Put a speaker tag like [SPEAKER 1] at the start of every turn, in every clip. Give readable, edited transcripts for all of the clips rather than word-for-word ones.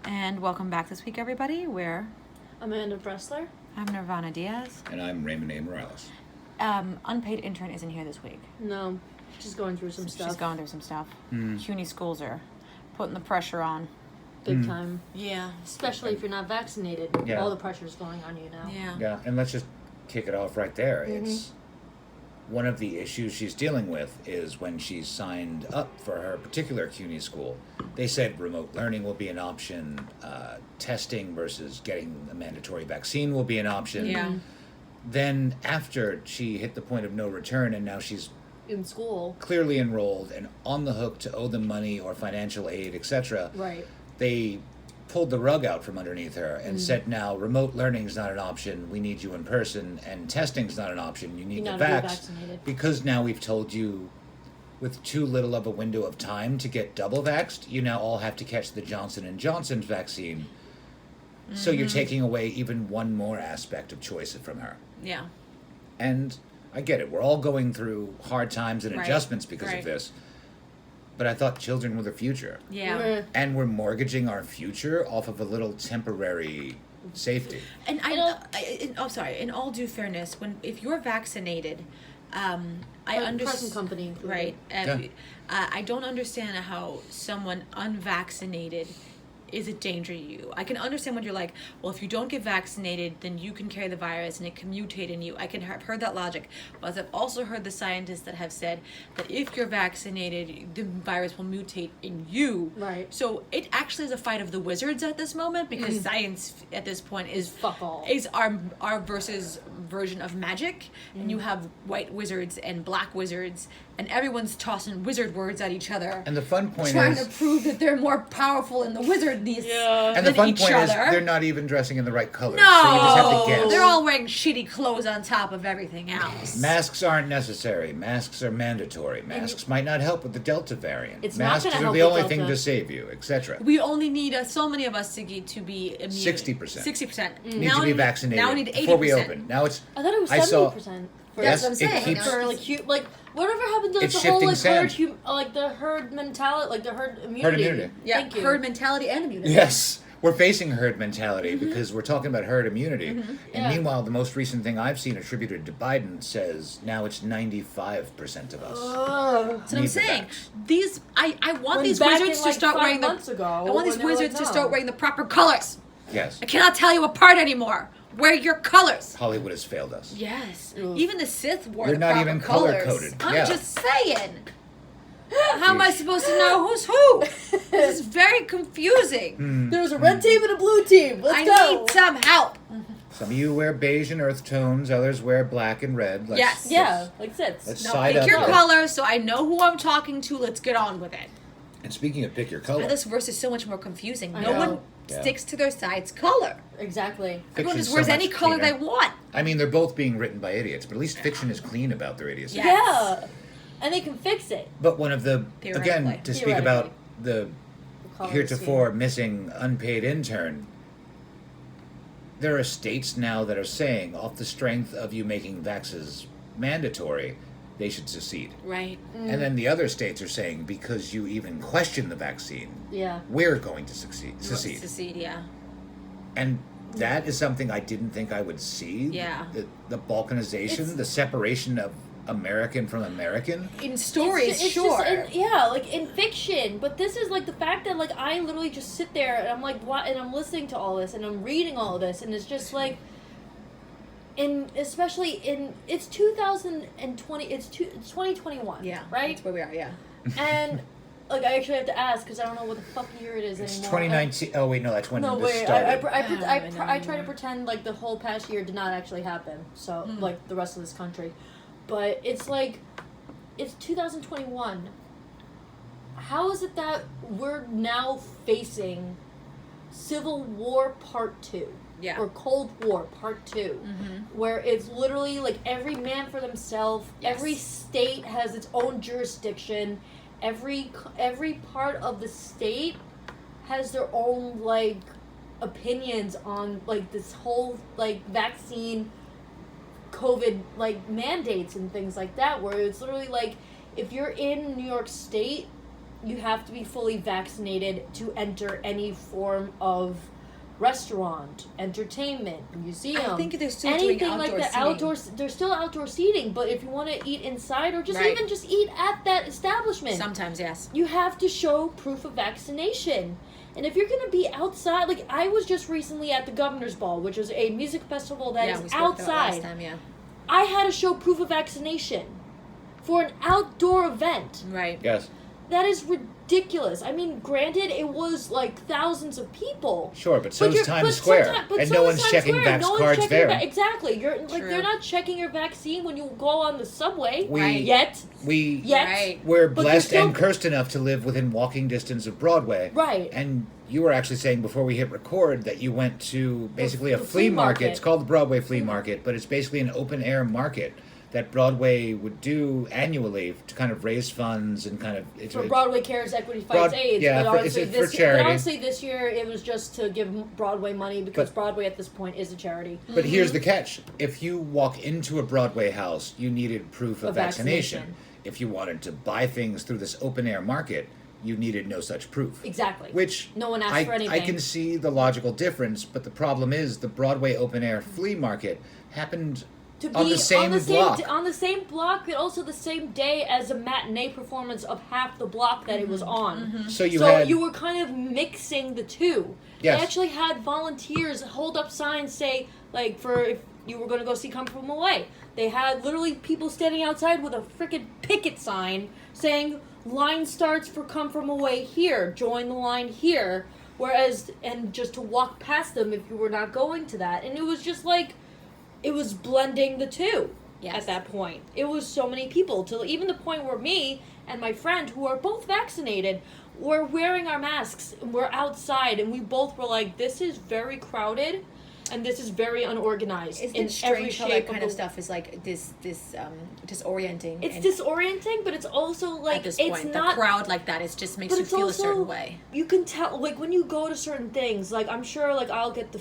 [SPEAKER 1] And welcome back this week, everybody. We're
[SPEAKER 2] Amanda Bressler.
[SPEAKER 1] I'm Nirvana Diaz.
[SPEAKER 3] And I'm Raymond Morales.
[SPEAKER 1] Unpaid intern isn't here this week.
[SPEAKER 2] No, she's going through some stuff.
[SPEAKER 1] She's going through some stuff. CUNY schools are putting the pressure on.
[SPEAKER 2] Big time.
[SPEAKER 1] Yeah.
[SPEAKER 2] Especially if you're not vaccinated.
[SPEAKER 3] Yeah.
[SPEAKER 2] All the pressure's going on you now.
[SPEAKER 1] Yeah.
[SPEAKER 3] Yeah, and let's just kick it off right there. It's one of the issues she's dealing with is when she's signed up for her particular CUNY school. They said remote learning will be an option, testing versus getting a mandatory vaccine will be an option.
[SPEAKER 1] Yeah.
[SPEAKER 3] Then after she hit the point of no return and now she's
[SPEAKER 2] In school.
[SPEAKER 3] clearly enrolled and on the hook to owe them money or financial aid, etc.
[SPEAKER 2] Right.
[SPEAKER 3] They pulled the rug out from underneath her and said, now remote learning is not an option, we need you in person, and testing's not an option, you need
[SPEAKER 2] You
[SPEAKER 3] to
[SPEAKER 2] gotta be
[SPEAKER 3] vax.
[SPEAKER 2] vaccinated.
[SPEAKER 3] Because now we've told you with too little of a window of time to get double vaxxed, you now all have to catch the Johnson & Johnson's vaccine. So you're taking away even one more aspect of choice from her.
[SPEAKER 1] Yeah.
[SPEAKER 3] And I get it, we're all going through hard times and
[SPEAKER 1] Right.
[SPEAKER 3] adjustments because
[SPEAKER 1] Right.
[SPEAKER 3] of this. But I thought children were the future.
[SPEAKER 1] Yeah.
[SPEAKER 3] And we're mortgaging our future off of a little temporary safety.
[SPEAKER 1] And I'm sorry. In all due fairness, if you're vaccinated, I
[SPEAKER 2] Present
[SPEAKER 1] understand.
[SPEAKER 2] company included.
[SPEAKER 1] Right.
[SPEAKER 3] Yeah.
[SPEAKER 1] I don't understand how someone unvaccinated is a danger to you. I can understand when you're like, well, if you don't get vaccinated, then you can carry the virus and it can mutate in you. I can have heard that logic, but I've also heard the scientists that have said that if you're vaccinated, the virus will mutate in you.
[SPEAKER 2] Right.
[SPEAKER 1] So it actually is a fight of the wizards at this moment because science at this point is
[SPEAKER 2] Fuck all.
[SPEAKER 1] is our versus version of magic, and you have white wizards and black wizards, and everyone's tossing wizard words at each other,
[SPEAKER 3] And the fun point
[SPEAKER 1] trying
[SPEAKER 3] is,
[SPEAKER 1] to prove that they're more powerful in the wizardness
[SPEAKER 3] and the
[SPEAKER 1] than
[SPEAKER 3] fun
[SPEAKER 1] each
[SPEAKER 3] point is,
[SPEAKER 1] other.
[SPEAKER 3] they're not even dressing in the right colors.
[SPEAKER 1] No,
[SPEAKER 3] So you just have to guess.
[SPEAKER 1] they're all wearing shitty clothes on top of everything else.
[SPEAKER 3] Masks aren't necessary. Masks are mandatory. Masks might not help with the Delta variant.
[SPEAKER 2] It's not
[SPEAKER 3] Masks
[SPEAKER 2] gonna
[SPEAKER 3] are
[SPEAKER 2] help
[SPEAKER 3] the
[SPEAKER 2] with
[SPEAKER 3] only thing
[SPEAKER 2] Delta.
[SPEAKER 3] to save you, etc.
[SPEAKER 1] We only need so many of us to be immune.
[SPEAKER 3] 60%.
[SPEAKER 1] 60%.
[SPEAKER 3] Need to be vaccinated
[SPEAKER 1] Now we need 80%.
[SPEAKER 3] before we open. Now it's.
[SPEAKER 2] I thought it was
[SPEAKER 3] I saw-
[SPEAKER 2] 70%.
[SPEAKER 1] That's
[SPEAKER 3] Yes,
[SPEAKER 1] what I'm
[SPEAKER 3] it
[SPEAKER 1] saying.
[SPEAKER 3] keeps-
[SPEAKER 2] For like whatever happened to
[SPEAKER 3] It's
[SPEAKER 2] the whole
[SPEAKER 3] shifting
[SPEAKER 2] like
[SPEAKER 3] sand.
[SPEAKER 2] the herd mentality, like the herd immunity.
[SPEAKER 3] Herd immunity.
[SPEAKER 1] Yeah,
[SPEAKER 2] Thank you.
[SPEAKER 1] herd mentality and immunity.
[SPEAKER 3] Yes, we're facing herd mentality because we're talking about herd immunity. And
[SPEAKER 2] Yeah.
[SPEAKER 3] meanwhile, the most recent thing I've seen attributed to Biden says now it's 95% of us.
[SPEAKER 2] Ugh.
[SPEAKER 1] That's what I'm
[SPEAKER 3] Need the
[SPEAKER 1] saying.
[SPEAKER 3] vax.
[SPEAKER 1] I want
[SPEAKER 2] When
[SPEAKER 1] these
[SPEAKER 2] back
[SPEAKER 1] wizards
[SPEAKER 2] in,
[SPEAKER 1] to
[SPEAKER 2] like,
[SPEAKER 1] start
[SPEAKER 2] 5
[SPEAKER 1] wearing the.
[SPEAKER 2] months ago,
[SPEAKER 1] I want these
[SPEAKER 2] when they were
[SPEAKER 1] wizards
[SPEAKER 2] like,
[SPEAKER 1] to
[SPEAKER 2] no.
[SPEAKER 1] start wearing the proper colors.
[SPEAKER 3] Yes,
[SPEAKER 1] I cannot tell you apart anymore. Wear your colors.
[SPEAKER 3] Hollywood has failed us.
[SPEAKER 1] Yes.
[SPEAKER 2] Ugh.
[SPEAKER 1] Even the Sith wore
[SPEAKER 3] They're
[SPEAKER 1] the
[SPEAKER 3] not
[SPEAKER 1] proper
[SPEAKER 3] even
[SPEAKER 1] colors.
[SPEAKER 3] color-coded.
[SPEAKER 1] I'm
[SPEAKER 3] Yeah.
[SPEAKER 1] just saying. How am I supposed to know who's who? This is very confusing.
[SPEAKER 2] There was a red team and a blue team. Let's
[SPEAKER 1] I
[SPEAKER 2] go.
[SPEAKER 1] need some help.
[SPEAKER 3] Some of you wear beige and earth tones, others wear black and red.
[SPEAKER 1] Yes.
[SPEAKER 2] Yeah, like sits.
[SPEAKER 3] Let's
[SPEAKER 1] No,
[SPEAKER 3] side
[SPEAKER 1] pick
[SPEAKER 3] up.
[SPEAKER 1] your
[SPEAKER 3] there.
[SPEAKER 1] colors so I know who I'm talking to. Let's get on with it.
[SPEAKER 3] And speaking of pick your
[SPEAKER 1] Why
[SPEAKER 3] color,
[SPEAKER 1] this verse is so much more confusing.
[SPEAKER 2] I
[SPEAKER 1] No
[SPEAKER 2] know.
[SPEAKER 1] one
[SPEAKER 3] Yeah.
[SPEAKER 1] sticks to their side's color.
[SPEAKER 2] Exactly.
[SPEAKER 1] Everyone
[SPEAKER 3] fiction's
[SPEAKER 1] just wears
[SPEAKER 3] so
[SPEAKER 1] any
[SPEAKER 3] much
[SPEAKER 1] color
[SPEAKER 3] cleaner.
[SPEAKER 1] they want.
[SPEAKER 3] I mean, they're both being written by idiots, but at least fiction is clean about their idiocy.
[SPEAKER 1] Yeah.
[SPEAKER 2] Yeah. And they can fix it.
[SPEAKER 3] But one of the,
[SPEAKER 1] Theoretically.
[SPEAKER 3] again, to speak about the
[SPEAKER 2] Colors,
[SPEAKER 3] heretofore missing unpaid intern, there are states now that are saying, off the strength of you making vaxes mandatory, they should secede.
[SPEAKER 1] Right.
[SPEAKER 3] And then the other states are saying, because you even question the vaccine,
[SPEAKER 2] Yeah.
[SPEAKER 3] we're going to secede.
[SPEAKER 1] Secede, yeah.
[SPEAKER 3] And that is something I didn't think I would see.
[SPEAKER 1] Yeah.
[SPEAKER 3] The balkanization,
[SPEAKER 2] It's-
[SPEAKER 3] the separation of American from American.
[SPEAKER 1] In stories,
[SPEAKER 2] It's
[SPEAKER 1] sure.
[SPEAKER 2] just yeah, like in fiction. But this is like the fact that like I literally just sit there and I'm like, what? And I'm listening to all this and I'm reading all of this and it's just like, especially in it's 2020. It's 2021.
[SPEAKER 1] yeah.
[SPEAKER 2] Right.
[SPEAKER 1] That's where we are, yeah.
[SPEAKER 2] And like I actually have to ask because I don't know what the fuck year it is
[SPEAKER 3] It's
[SPEAKER 2] anymore.
[SPEAKER 3] 2019. Oh, wait, no, that's when
[SPEAKER 2] No,
[SPEAKER 3] this
[SPEAKER 2] wait.
[SPEAKER 3] started.
[SPEAKER 2] I try to pretend like the whole past year did not actually happen. So like the rest of this country, but it's like, it's 2021. How is it that we're now facing Civil War Part 2?
[SPEAKER 1] Yeah.
[SPEAKER 2] Or Cold War Part 2, where it's literally like every man for themselves.
[SPEAKER 1] Yes.
[SPEAKER 2] Every state has its own jurisdiction. Every part of the state has their own like opinions on like this whole like vaccine, COVID like mandates and things like that. Where it's literally like if you're in New York State, you have to be fully vaccinated to enter any form of restaurant, entertainment, museum.
[SPEAKER 1] I think they're still
[SPEAKER 2] anything
[SPEAKER 1] doing
[SPEAKER 2] like
[SPEAKER 1] outdoor
[SPEAKER 2] that.
[SPEAKER 1] seating.
[SPEAKER 2] Outdoors, there's still outdoor seating, but if you want to eat inside or just
[SPEAKER 1] Right.
[SPEAKER 2] even just eat at that establishment,
[SPEAKER 1] Sometimes, yes.
[SPEAKER 2] you have to show proof of vaccination. And if you're going to be outside, like I was just recently at the Governor's Ball, which was a music festival that
[SPEAKER 1] we
[SPEAKER 2] is
[SPEAKER 1] spoke about that last
[SPEAKER 2] outside.
[SPEAKER 1] time, yeah.
[SPEAKER 2] I had to show proof of vaccination for an outdoor event.
[SPEAKER 1] Right.
[SPEAKER 3] Yes.
[SPEAKER 2] That is ridiculous. I mean, granted, it was like thousands of people.
[SPEAKER 3] Sure, but so is
[SPEAKER 2] you're-
[SPEAKER 3] Times
[SPEAKER 2] but
[SPEAKER 3] Square.
[SPEAKER 2] sometimes- but
[SPEAKER 3] And
[SPEAKER 2] so
[SPEAKER 3] no
[SPEAKER 2] is
[SPEAKER 3] one's
[SPEAKER 2] Times
[SPEAKER 3] checking
[SPEAKER 2] Square.
[SPEAKER 3] vax
[SPEAKER 2] No one's
[SPEAKER 3] cards
[SPEAKER 2] checking
[SPEAKER 3] there.
[SPEAKER 2] exactly. You're like
[SPEAKER 1] True.
[SPEAKER 2] they're not checking your vaccine when you go on the subway
[SPEAKER 3] We-
[SPEAKER 2] yet.
[SPEAKER 3] We
[SPEAKER 2] Yet.
[SPEAKER 1] Right.
[SPEAKER 3] we're
[SPEAKER 2] But
[SPEAKER 3] blessed
[SPEAKER 2] there's still-
[SPEAKER 3] and cursed enough to live within walking distance of Broadway.
[SPEAKER 2] Right.
[SPEAKER 3] And you were actually saying before we hit record that you went to basically a
[SPEAKER 2] the
[SPEAKER 3] flea
[SPEAKER 2] flea
[SPEAKER 3] market.
[SPEAKER 2] market.
[SPEAKER 3] It's called the Broadway Flea Market, but it's basically an open air market that Broadway would do annually to kind of raise funds and kind of it's
[SPEAKER 2] For Broadway Cares, Equity Fights
[SPEAKER 3] Broad-
[SPEAKER 2] AIDS.
[SPEAKER 3] yeah,
[SPEAKER 2] but
[SPEAKER 3] for-
[SPEAKER 2] honestly,
[SPEAKER 3] it's for
[SPEAKER 2] this
[SPEAKER 3] charity.
[SPEAKER 2] But honestly, this year it was just to give Broadway money because
[SPEAKER 3] But-
[SPEAKER 2] Broadway at this point is a charity.
[SPEAKER 3] But here's the catch. If you walk into a Broadway house, you needed proof of
[SPEAKER 2] Of
[SPEAKER 3] vaccination.
[SPEAKER 2] vaccination.
[SPEAKER 3] If you wanted to buy things through this open air market, you needed no such proof.
[SPEAKER 2] Exactly.
[SPEAKER 3] Which
[SPEAKER 2] No one asked
[SPEAKER 3] I,
[SPEAKER 2] for anything.
[SPEAKER 3] I can see the logical difference, but the problem is the Broadway open air flea market happened
[SPEAKER 2] to be
[SPEAKER 3] on the same block.
[SPEAKER 2] on the same block, but also the same day as a matinee performance of half the block that it was on.
[SPEAKER 3] So you had
[SPEAKER 2] you were kind of mixing the two.
[SPEAKER 3] Yes.
[SPEAKER 2] They actually had volunteers hold up signs say like for if you were going to go see Come From Away. They had literally people standing outside with a freaking picket sign saying line starts for Come From Away here, join the line here. Whereas and just to walk past them if you were not going to that. And it was just like it was blending the two
[SPEAKER 1] Yes.
[SPEAKER 2] at that point. It was so many people, till even the point where me and my friend, who are both vaccinated, were wearing our masks and we're outside and we both were like, this is very crowded and this is very unorganized.
[SPEAKER 1] Isn't
[SPEAKER 2] in
[SPEAKER 1] it
[SPEAKER 2] every
[SPEAKER 1] strange how
[SPEAKER 2] shape
[SPEAKER 1] that kind
[SPEAKER 2] the-
[SPEAKER 1] of stuff is like this disorienting?
[SPEAKER 2] It's
[SPEAKER 1] and
[SPEAKER 2] disorienting, but it's also like
[SPEAKER 1] at this
[SPEAKER 2] it's
[SPEAKER 1] point,
[SPEAKER 2] not
[SPEAKER 1] the crowd like that is just makes
[SPEAKER 2] but
[SPEAKER 1] you
[SPEAKER 2] it's
[SPEAKER 1] feel a
[SPEAKER 2] also,
[SPEAKER 1] certain way.
[SPEAKER 2] You can tell, like when you go to certain things. Like I'm sure, like I'll get the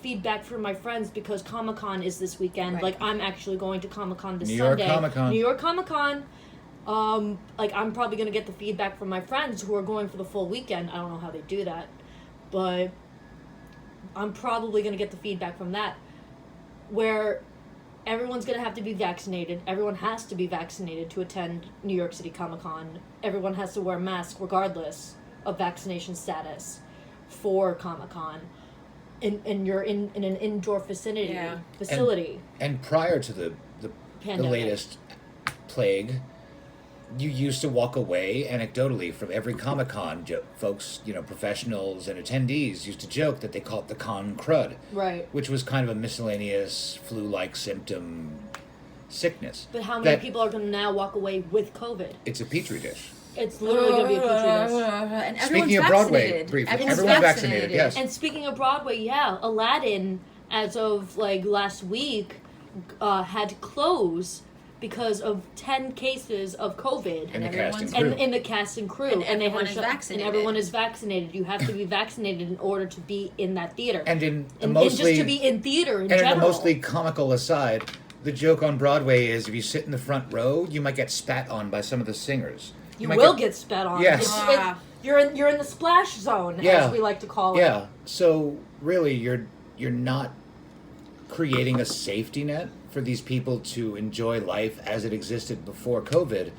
[SPEAKER 2] feedback from my friends because Comic-Con is this weekend.
[SPEAKER 1] Right.
[SPEAKER 2] Like I'm actually going to Comic-Con this
[SPEAKER 3] New York
[SPEAKER 2] Sunday.
[SPEAKER 3] Comic-Con.
[SPEAKER 2] New York Comic-Con. Like I'm probably gonna get the feedback from my friends who are going for the full weekend. I don't know how they do that, but I'm probably gonna get the feedback from that, where everyone's gonna have to be vaccinated. Everyone has to be vaccinated to attend New York City Comic-Con. Everyone has to wear a mask regardless of vaccination status for Comic-Con. And you're in an indoor facility.
[SPEAKER 3] and prior to the
[SPEAKER 2] Pandemic.
[SPEAKER 3] latest plague, you used to walk away anecdotally from every Comic-Con. Folks, professionals and attendees used to joke that they call it the con crud,
[SPEAKER 2] Right.
[SPEAKER 3] which was kind of a miscellaneous flu-like symptom sickness.
[SPEAKER 2] But how many
[SPEAKER 3] That-
[SPEAKER 2] people are going to now walk away with COVID?
[SPEAKER 3] It's a petri dish.
[SPEAKER 2] It's literally going to be a petri dish.
[SPEAKER 1] And everyone's
[SPEAKER 3] Speaking of Broadway,
[SPEAKER 1] vaccinated.
[SPEAKER 3] briefly,
[SPEAKER 1] Everyone's
[SPEAKER 3] everyone's vaccinated, yes.
[SPEAKER 2] And speaking of Broadway, yeah, Aladdin, as of like last week, had to close because of 10 cases of COVID.
[SPEAKER 3] And the
[SPEAKER 1] everyone's-
[SPEAKER 3] cast and
[SPEAKER 2] And
[SPEAKER 3] crew.
[SPEAKER 2] in the cast and crew,
[SPEAKER 1] And
[SPEAKER 2] they had
[SPEAKER 1] everyone
[SPEAKER 2] to
[SPEAKER 1] is
[SPEAKER 2] shut-
[SPEAKER 1] vaccinated.
[SPEAKER 2] And everyone is vaccinated. You have to be vaccinated in order to be in that theater.
[SPEAKER 3] And in the
[SPEAKER 2] and
[SPEAKER 3] mostly
[SPEAKER 2] just to be in theater in
[SPEAKER 3] and in
[SPEAKER 2] general.
[SPEAKER 3] a mostly comical aside, the joke on Broadway is if you sit in the front row, you might get spat on by some of the singers.
[SPEAKER 2] you
[SPEAKER 3] might
[SPEAKER 2] will get spat on.
[SPEAKER 3] Yes.
[SPEAKER 2] You're in the splash zone,
[SPEAKER 3] Yeah.
[SPEAKER 2] as we like to call it.
[SPEAKER 3] Yeah. So really, you're not creating a safety net for these people to enjoy life as it existed before COVID.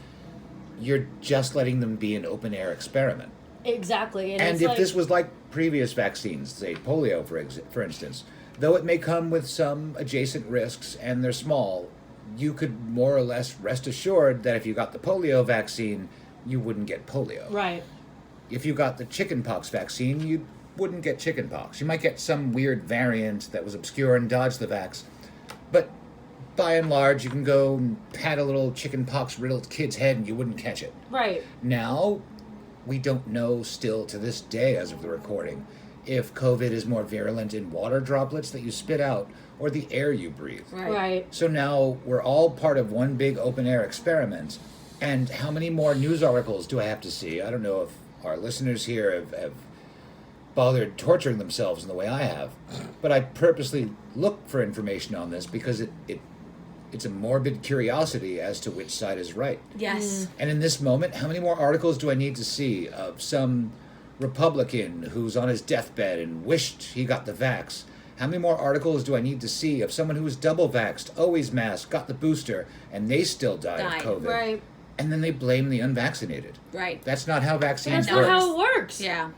[SPEAKER 3] You're just letting them be an open air experiment.
[SPEAKER 2] Exactly. And,
[SPEAKER 3] And
[SPEAKER 2] it's
[SPEAKER 3] if
[SPEAKER 2] like,
[SPEAKER 3] this was like previous vaccines, say polio, for instance, though it may come with some adjacent risks and they're small, you could more or less rest assured that if you got the polio vaccine, you wouldn't get polio.
[SPEAKER 2] Right.
[SPEAKER 3] If you got the chickenpox vaccine, you wouldn't get chickenpox. You might get some weird variant that was obscure and dodge the vax. But by and large, you can go and pat a little chickenpox riddled kid's head and you wouldn't catch it.
[SPEAKER 2] Right.
[SPEAKER 3] Now, we don't know still to this day as of the recording if COVID is more virulent in water droplets that you spit out or the air you breathe.
[SPEAKER 2] Right.
[SPEAKER 3] So now we're all part of one big open air experiment. And how many more news articles do I have to see? I don't know if our listeners here have bothered torturing themselves in the way I have, but I purposely look for information on this because it It's a morbid curiosity as to which side is right.
[SPEAKER 1] Yes.
[SPEAKER 3] And in this moment, how many more articles do I need to see of some Republican who's on his deathbed and wished he got the vax? How many more articles do I need to see of someone who was double vaxxed, always masked, got the booster, and they still died of COVID?
[SPEAKER 2] Right.
[SPEAKER 3] And then they blame the unvaccinated.
[SPEAKER 1] Right.
[SPEAKER 3] That's not how vaccines
[SPEAKER 2] That's
[SPEAKER 3] work.
[SPEAKER 2] not how it works.
[SPEAKER 1] Yeah.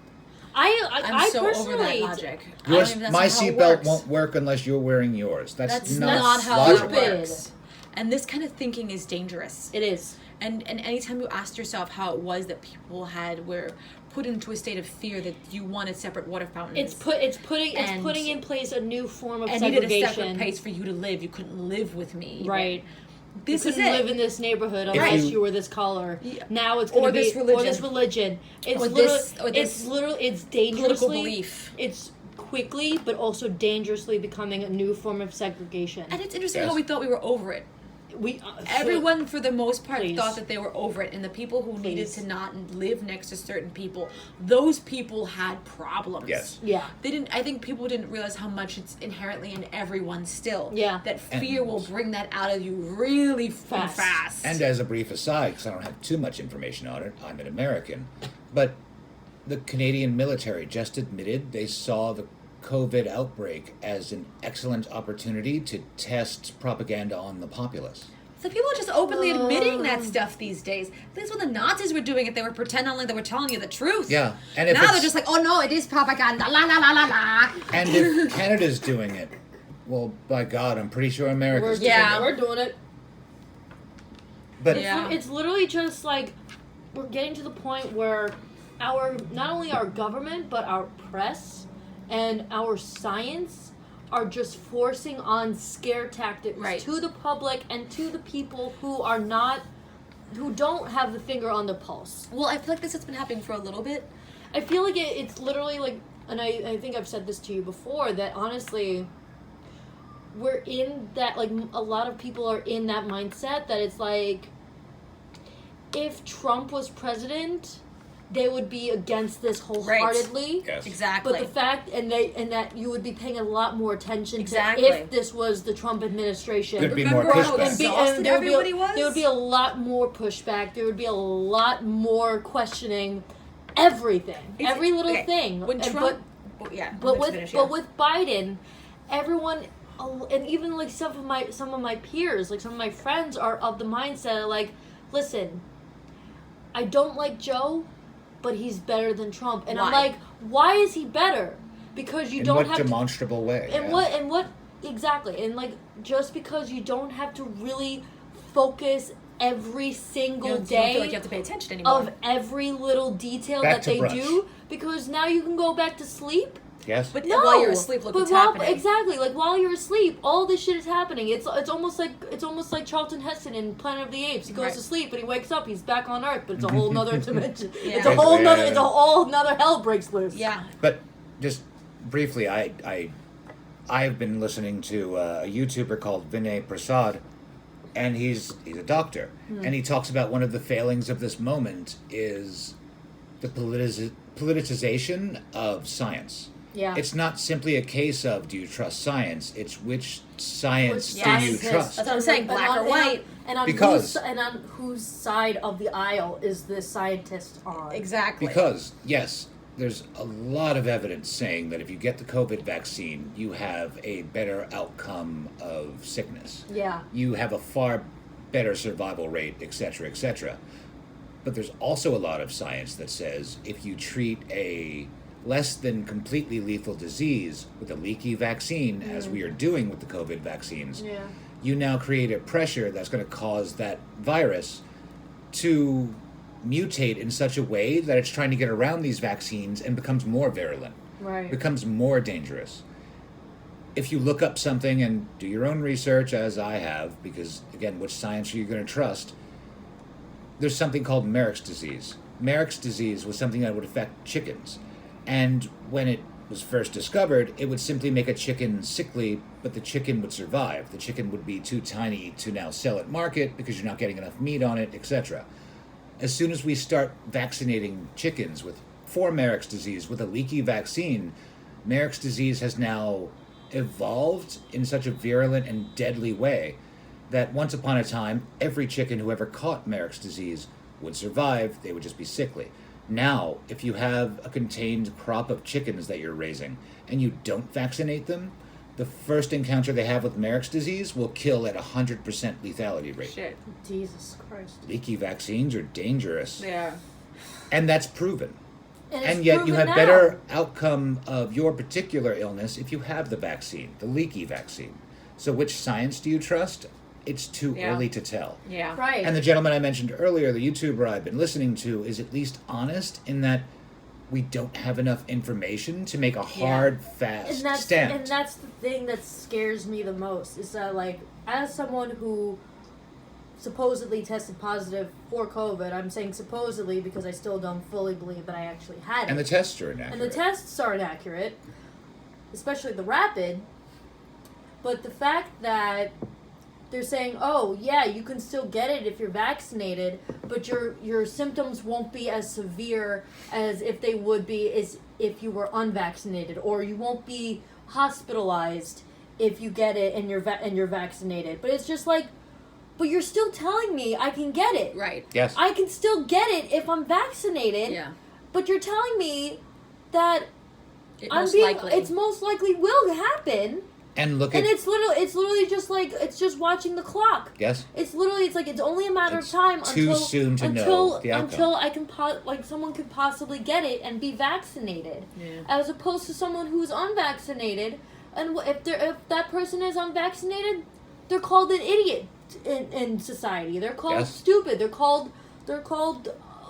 [SPEAKER 2] I
[SPEAKER 1] so
[SPEAKER 2] personally,
[SPEAKER 1] over that logic.
[SPEAKER 3] Yours,
[SPEAKER 1] That's
[SPEAKER 3] my
[SPEAKER 1] not how it
[SPEAKER 3] seatbelt
[SPEAKER 1] works.
[SPEAKER 3] won't work unless you're wearing yours. That's
[SPEAKER 1] not how
[SPEAKER 3] logical.
[SPEAKER 1] it works. And this kind of thinking is dangerous.
[SPEAKER 2] It is.
[SPEAKER 1] And anytime you asked yourself how it was that people were put into a state of fear that you wanted separate water fountains.
[SPEAKER 2] It's putting in place a new form of
[SPEAKER 1] and
[SPEAKER 2] segregation.
[SPEAKER 1] needed a separate place for you to live. You couldn't live with me.
[SPEAKER 2] Right.
[SPEAKER 1] This
[SPEAKER 2] you
[SPEAKER 1] is
[SPEAKER 2] couldn't
[SPEAKER 1] it.
[SPEAKER 2] live in this neighborhood unless you were this color.
[SPEAKER 1] Yeah.
[SPEAKER 2] Now it's going to be
[SPEAKER 1] this religion.
[SPEAKER 2] or this religion. It's
[SPEAKER 1] Or
[SPEAKER 2] literally
[SPEAKER 1] this- or this
[SPEAKER 2] it's literally it's dangerously
[SPEAKER 1] political belief.
[SPEAKER 2] It's quickly but also dangerously becoming a new form of segregation.
[SPEAKER 1] And it's interesting
[SPEAKER 3] Yes.
[SPEAKER 1] how we thought we were over it.
[SPEAKER 2] We
[SPEAKER 1] Everyone, for the most part,
[SPEAKER 2] Please.
[SPEAKER 1] thought that they were over it, and the people who needed
[SPEAKER 2] Please.
[SPEAKER 1] to not live next to certain people, those people had problems.
[SPEAKER 3] Yes.
[SPEAKER 2] Yeah.
[SPEAKER 1] They didn't. I think people didn't realize how much it's inherently in everyone still.
[SPEAKER 2] Yeah.
[SPEAKER 1] That fear
[SPEAKER 3] And-
[SPEAKER 1] will bring that out of you really fast.
[SPEAKER 3] And as a brief aside, because I don't have too much information on it, I'm an American, but the Canadian military just admitted they saw the COVID outbreak as an excellent opportunity to test propaganda on the populace.
[SPEAKER 1] So people are just openly admitting that stuff these days. That's when the Nazis were doing it. They were pretending like they were telling you the truth.
[SPEAKER 3] Yeah, and if
[SPEAKER 1] now
[SPEAKER 3] it's-
[SPEAKER 1] they're just like, oh no, it is propaganda. La la la la la.
[SPEAKER 3] And if Canada's doing it, well, by God, I'm pretty sure America's doing
[SPEAKER 1] Yeah.
[SPEAKER 3] it.
[SPEAKER 2] we're doing it.
[SPEAKER 3] But
[SPEAKER 1] Yeah.
[SPEAKER 2] It's literally just like we're getting to the point where not only our government but our press and our science are just forcing on scare tactics
[SPEAKER 1] Right.
[SPEAKER 2] to the public and to the people who don't have the finger on the pulse.
[SPEAKER 1] Well, I feel like this has been happening for a little bit.
[SPEAKER 2] I feel like it's literally like, and I think I've said this to you before, that honestly we're in that, like, a lot of people are in that mindset that it's like, if Trump was president, they would be against this wholeheartedly.
[SPEAKER 3] Yes.
[SPEAKER 1] Exactly.
[SPEAKER 2] But the fact, and that you would be paying a lot more attention
[SPEAKER 1] Exactly.
[SPEAKER 2] to if this was the Trump administration.
[SPEAKER 3] There'd be
[SPEAKER 1] Remember
[SPEAKER 3] more
[SPEAKER 1] how
[SPEAKER 3] pushback.
[SPEAKER 1] exhausted
[SPEAKER 2] there would be
[SPEAKER 1] everybody was?
[SPEAKER 2] there would be a lot more pushback. There would be a lot more questioning everything, every little
[SPEAKER 1] Okay,
[SPEAKER 2] thing.
[SPEAKER 1] When
[SPEAKER 2] And-
[SPEAKER 1] Trump, yeah,
[SPEAKER 2] but
[SPEAKER 1] let's
[SPEAKER 2] with
[SPEAKER 1] finish,
[SPEAKER 2] but
[SPEAKER 1] yeah.
[SPEAKER 2] with Biden, everyone, and even like some of my peers, like some of my friends, are of the mindset of like, listen, I don't like Joe, but he's better than Trump, and I'm
[SPEAKER 1] Why?
[SPEAKER 2] like, why is he better? Because you
[SPEAKER 3] in
[SPEAKER 2] don't
[SPEAKER 3] what
[SPEAKER 2] have to,
[SPEAKER 3] demonstrable way?
[SPEAKER 2] and
[SPEAKER 3] yeah.
[SPEAKER 2] what exactly, and like just because you don't have to really focus every single
[SPEAKER 1] you don't
[SPEAKER 2] day
[SPEAKER 1] feel like you have to pay attention anymore.
[SPEAKER 2] of every little detail
[SPEAKER 3] Back
[SPEAKER 2] that
[SPEAKER 3] to
[SPEAKER 2] they
[SPEAKER 3] brunch.
[SPEAKER 2] do, because now you can go back to sleep.
[SPEAKER 3] Yes.
[SPEAKER 1] but
[SPEAKER 2] No,
[SPEAKER 1] while you're asleep, look
[SPEAKER 2] but
[SPEAKER 1] what's
[SPEAKER 2] while,
[SPEAKER 1] happening.
[SPEAKER 2] exactly, like while you're asleep, all this shit is happening. It's almost like Charlton Heston in Planet of the Apes. He goes
[SPEAKER 1] Right.
[SPEAKER 2] to sleep and he wakes up. He's back on Earth, but it's a whole nother dimension.
[SPEAKER 1] Yeah.
[SPEAKER 2] It's a whole
[SPEAKER 3] Yeah.
[SPEAKER 2] nother. It's a whole nother hell breaks loose.
[SPEAKER 1] Yeah.
[SPEAKER 3] But just briefly, I've been listening to a YouTuber called Vinay Prasad, and he's a doctor, and he talks about one of the failings of this moment is the politicization of science.
[SPEAKER 2] Yeah.
[SPEAKER 3] It's not simply a case of do you trust science, it's which science
[SPEAKER 2] Which
[SPEAKER 3] do you
[SPEAKER 2] scientist-
[SPEAKER 3] trust.
[SPEAKER 1] That's what I'm saying, black or white.
[SPEAKER 2] And on
[SPEAKER 3] Because-
[SPEAKER 2] whose side of the aisle is this scientist on?
[SPEAKER 1] Exactly.
[SPEAKER 3] Because, yes, there's a lot of evidence saying that if you get the COVID vaccine, you have a better outcome of sickness.
[SPEAKER 2] Yeah.
[SPEAKER 3] You have a far better survival rate, etc., etc. But there's also a lot of science that says if you treat a less than completely lethal disease with a leaky vaccine, as we are doing with the COVID vaccines,
[SPEAKER 2] Yeah.
[SPEAKER 3] you now create a pressure that's going to cause that virus to mutate in such a way that it's trying to get around these vaccines and becomes more virulent,
[SPEAKER 2] Right.
[SPEAKER 3] becomes more dangerous. If you look up something and do your own research, as I have, because again, which science are you going to trust? There's something called Merrick's disease. Merrick's disease was something that would affect chickens. And when it was first discovered, it would simply make a chicken sickly, but the chicken would survive. The chicken would be too tiny to now sell at market because you're not getting enough meat on it, etc. As soon as we start vaccinating chickens for Merrick's disease with a leaky vaccine, Merrick's disease has now evolved in such a virulent and deadly way that once upon a time, every chicken who ever caught Merrick's disease would survive, they would just be sickly. Now, if you have a contained crop of chickens that you're raising and you don't vaccinate them, the first encounter they have with Merrick's disease will kill at 100% lethality rate.
[SPEAKER 1] Shit.
[SPEAKER 2] Jesus Christ.
[SPEAKER 3] Leaky vaccines are dangerous.
[SPEAKER 1] Yeah.
[SPEAKER 3] And that's proven.
[SPEAKER 2] And
[SPEAKER 3] And yet you
[SPEAKER 2] proven
[SPEAKER 3] have
[SPEAKER 2] now.
[SPEAKER 3] better outcome of your particular illness if you have the vaccine, the leaky vaccine. So which science do you trust? It's too
[SPEAKER 1] Yeah.
[SPEAKER 3] early to tell.
[SPEAKER 1] Yeah.
[SPEAKER 2] Right.
[SPEAKER 3] And the gentleman I mentioned earlier, the YouTuber I've been listening to, is at least honest in that we don't have enough information to make a hard, fast stand.
[SPEAKER 2] And that's the thing that scares me the most, is that, like, as someone who supposedly tested positive for COVID, I'm saying supposedly because I still don't fully believe that I actually had it.
[SPEAKER 3] And the tests are inaccurate.
[SPEAKER 2] And the tests are inaccurate, especially the rapid. But the fact that they're saying, oh, yeah, you can still get it if you're vaccinated, but your symptoms won't be as severe as if they would be as if you were unvaccinated, or you won't be hospitalized if you get it and you're vaccinated. But it's just like, but you're still telling me I can get it.
[SPEAKER 1] Right.
[SPEAKER 3] Yes.
[SPEAKER 2] I can still get it if I'm vaccinated.
[SPEAKER 1] Yeah.
[SPEAKER 2] But you're telling me that
[SPEAKER 1] Likely.
[SPEAKER 2] it's most likely will happen.
[SPEAKER 3] And look
[SPEAKER 2] And
[SPEAKER 3] at...
[SPEAKER 2] it's literally just like, it's just watching the clock.
[SPEAKER 3] Yes.
[SPEAKER 2] It's literally, it's like, it's only a matter
[SPEAKER 3] It's
[SPEAKER 2] of time
[SPEAKER 3] too soon to know the outcome.
[SPEAKER 2] until I can, like, someone could possibly get it and be vaccinated.
[SPEAKER 1] Yeah.
[SPEAKER 2] As opposed to someone who's unvaccinated, and if that person is unvaccinated, they're called an idiot in society. They're called
[SPEAKER 3] Yes.
[SPEAKER 2] stupid. They're called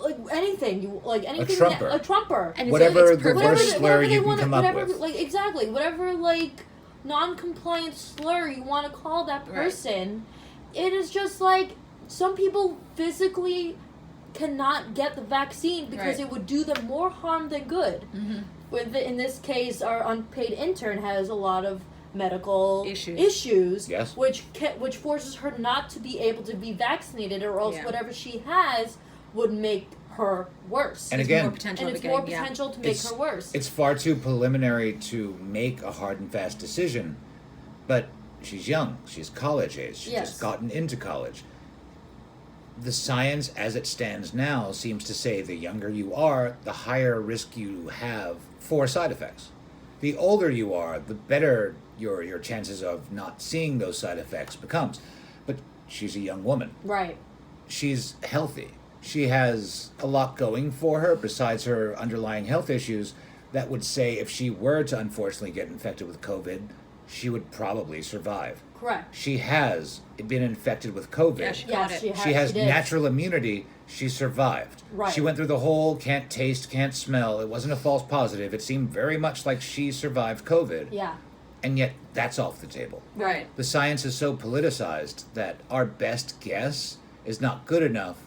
[SPEAKER 2] like anything. Anything.
[SPEAKER 3] Trumper.
[SPEAKER 2] A trumper.
[SPEAKER 1] And
[SPEAKER 3] Whatever
[SPEAKER 1] it's
[SPEAKER 3] the
[SPEAKER 1] perfect.
[SPEAKER 3] worst slur you can come up
[SPEAKER 2] whatever,
[SPEAKER 3] with.
[SPEAKER 2] like, exactly, whatever, like, non-compliant slur you want to call that person, it is just like, some people physically cannot get the vaccine because it would do them more harm than good.
[SPEAKER 1] Mm-hmm.
[SPEAKER 2] In this case, our unpaid intern has a lot of medical
[SPEAKER 1] issues,
[SPEAKER 3] Yes.
[SPEAKER 2] which forces her not to be able to be vaccinated, or else
[SPEAKER 1] Yeah.
[SPEAKER 2] whatever she has would make her worse.
[SPEAKER 3] And
[SPEAKER 1] There's
[SPEAKER 3] again,
[SPEAKER 1] more potential
[SPEAKER 2] And
[SPEAKER 1] of
[SPEAKER 2] it's
[SPEAKER 1] it
[SPEAKER 2] more
[SPEAKER 1] getting,
[SPEAKER 2] potential to make her worse.
[SPEAKER 3] It's far too preliminary to make a hard and fast decision, but she's young. She's college age. She's just gotten into college. The science, as it stands now, seems to say the younger you are, the higher risk you have for side effects. The older you are, the better your chances of not seeing those side effects becomes. But she's a young woman.
[SPEAKER 2] Right.
[SPEAKER 3] She's healthy. She has a lot going for her besides her underlying health issues that would say if she were to unfortunately get infected with COVID, she would probably survive.
[SPEAKER 2] Correct.
[SPEAKER 3] She has been infected with COVID.
[SPEAKER 1] Yeah, she got it.
[SPEAKER 3] She has
[SPEAKER 2] she did.
[SPEAKER 3] natural immunity. She survived.
[SPEAKER 2] Right.
[SPEAKER 3] She went through the whole can't taste, can't smell. It wasn't a false positive. It seemed very much like she survived COVID.
[SPEAKER 2] Yeah.
[SPEAKER 3] And yet that's off the table.
[SPEAKER 1] Right.
[SPEAKER 3] The science is so politicized that our best guess is not good enough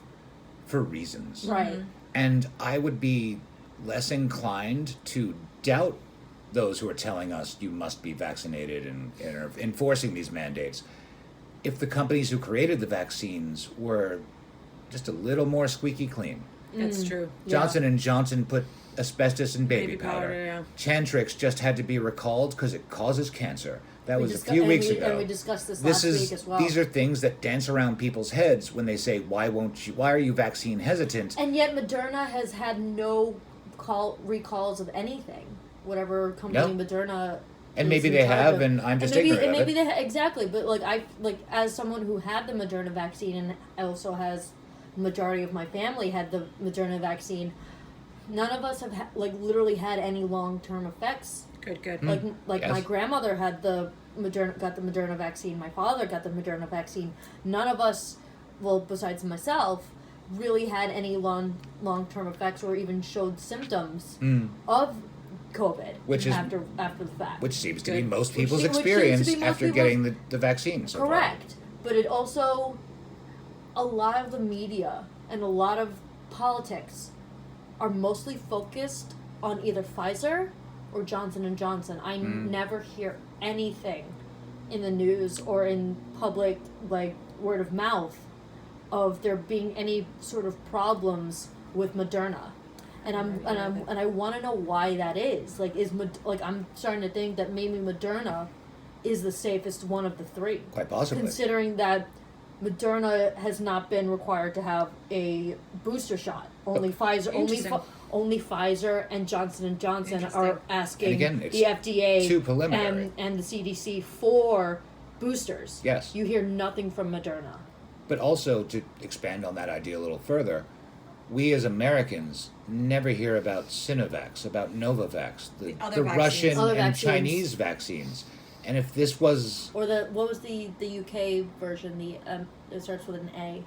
[SPEAKER 3] for reasons.
[SPEAKER 2] Right.
[SPEAKER 1] Mm-hmm.
[SPEAKER 3] And I would be less inclined to doubt those who are telling us you must be vaccinated and are enforcing these mandates if the companies who created the vaccines were just a little more squeaky clean.
[SPEAKER 1] That's true.
[SPEAKER 3] Johnson & Johnson put asbestos in baby powder.
[SPEAKER 1] Yeah.
[SPEAKER 3] Chantrix just had to be recalled because it causes cancer. That was a few
[SPEAKER 2] and
[SPEAKER 3] weeks
[SPEAKER 2] we,
[SPEAKER 3] ago.
[SPEAKER 2] And we discussed this last week as well.
[SPEAKER 3] These are things that dance around people's heads when they say, why are you vaccine hesitant?
[SPEAKER 2] And yet Moderna has had no recalls of anything. Whatever company Moderna
[SPEAKER 3] And
[SPEAKER 2] is
[SPEAKER 3] maybe
[SPEAKER 2] in
[SPEAKER 3] they
[SPEAKER 2] charge
[SPEAKER 3] have,
[SPEAKER 2] of.
[SPEAKER 3] and I'm just
[SPEAKER 2] maybe,
[SPEAKER 3] ignorant of it.
[SPEAKER 2] Exactly, but as someone who had the Moderna vaccine, and also has majority of my family had the Moderna vaccine, none of us have literally had any long-term effects.
[SPEAKER 1] Good.
[SPEAKER 2] Like
[SPEAKER 3] Yes.
[SPEAKER 2] my grandmother got the Moderna vaccine. My father got the Moderna vaccine. None of us, well, besides myself, really had any long-term effects or even showed symptoms of COVID after the fact.
[SPEAKER 3] Which seems to be
[SPEAKER 1] Good.
[SPEAKER 3] most
[SPEAKER 2] Which
[SPEAKER 3] people's
[SPEAKER 2] seems to be
[SPEAKER 3] experience
[SPEAKER 2] most
[SPEAKER 3] after
[SPEAKER 2] people's-
[SPEAKER 3] getting the vaccine. So far.
[SPEAKER 2] Correct. But it also, a lot of the media and a lot of politics are mostly focused on either Pfizer or Johnson & Johnson. I never hear anything in the news or in public, word of mouth, of there being any sort of problems with Moderna. And I want to know why that is. I'm starting to think that maybe Moderna is the safest one of the three.
[SPEAKER 3] Quite possibly.
[SPEAKER 2] Considering that Moderna has not been required to have a booster shot. Only Pfizer,
[SPEAKER 1] Interesting.
[SPEAKER 2] only Pfizer and Johnson & Johnson are asking
[SPEAKER 3] And again, it's
[SPEAKER 2] the FDA
[SPEAKER 3] too preliminary.
[SPEAKER 2] and the CDC for boosters.
[SPEAKER 3] Yes.
[SPEAKER 2] You hear nothing from Moderna.
[SPEAKER 3] But also, to expand on that idea a little further, we as Americans never hear about Sinovac, about Novavax,
[SPEAKER 1] The other
[SPEAKER 3] the
[SPEAKER 1] vaccines.
[SPEAKER 3] Russian
[SPEAKER 2] Other
[SPEAKER 3] and
[SPEAKER 2] vaccines.
[SPEAKER 3] Chinese vaccines. And if this was
[SPEAKER 2] Or what was the UK version? It starts with an A.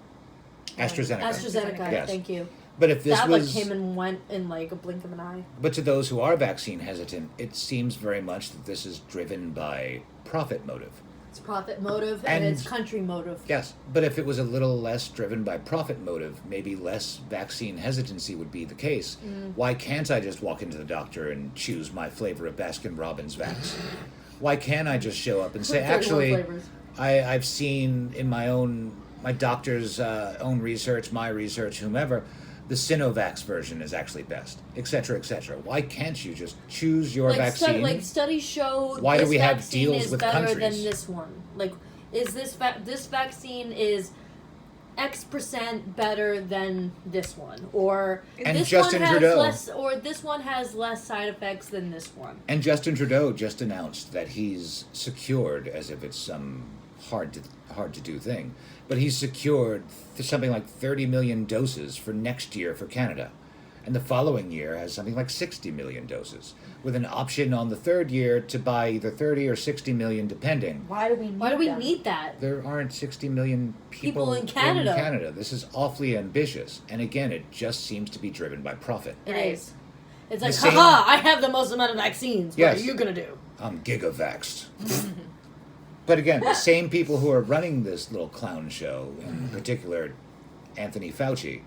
[SPEAKER 3] AstraZeneca.
[SPEAKER 2] AstraZeneca.
[SPEAKER 3] Yes.
[SPEAKER 2] Thank you.
[SPEAKER 3] But if this
[SPEAKER 2] that
[SPEAKER 3] was,
[SPEAKER 2] came and went in like a blink of an eye.
[SPEAKER 3] but to those who are vaccine hesitant, it seems very much that this is driven by profit motive.
[SPEAKER 2] It's profit motive and
[SPEAKER 3] And-
[SPEAKER 2] it's country motive.
[SPEAKER 3] Yes, but if it was a little less driven by profit motive, maybe less vaccine hesitancy would be the case. Why can't I just walk into the doctor and choose my flavor of Baskin Robbins Vax? Why can't I just show up and say,
[SPEAKER 2] 31
[SPEAKER 3] actually,
[SPEAKER 2] flavors.
[SPEAKER 3] I've seen in my doctor's own research, my research, whomever, the Sinovac version is actually best, etc., etc. Why can't you just choose your vaccine?
[SPEAKER 2] Studies show
[SPEAKER 3] Why do
[SPEAKER 2] this
[SPEAKER 3] we have
[SPEAKER 2] vaccine
[SPEAKER 3] deals
[SPEAKER 2] is
[SPEAKER 3] with
[SPEAKER 2] better
[SPEAKER 3] countries?
[SPEAKER 2] than this one. Like, is this vaccine is X percent better than this one, or
[SPEAKER 3] And
[SPEAKER 2] this
[SPEAKER 3] Justin
[SPEAKER 2] one has
[SPEAKER 3] Trudeau.
[SPEAKER 2] less, or this one has less side effects than this one.
[SPEAKER 3] And Justin Trudeau just announced that he's secured, as if it's some hard to do thing, but he's secured something like 30 million doses for next year for Canada, and the following year has something like 60 million doses, with an option on the third year to buy either 30 or 60 million, depending.
[SPEAKER 1] Why do we need
[SPEAKER 2] Why do we
[SPEAKER 1] them?
[SPEAKER 2] need that?
[SPEAKER 3] There aren't 60 million people
[SPEAKER 2] in Canada.
[SPEAKER 3] This is awfully ambitious, and again, it just seems to be driven by profit.
[SPEAKER 2] It
[SPEAKER 1] Right.
[SPEAKER 2] is. It's like,
[SPEAKER 3] same-
[SPEAKER 2] haha! I have the most amount of vaccines. What
[SPEAKER 3] Yes.
[SPEAKER 2] are you gonna do?
[SPEAKER 3] I'm gigavaxxed. But again, the same people who are running this little clown show, in particular Anthony Fauci,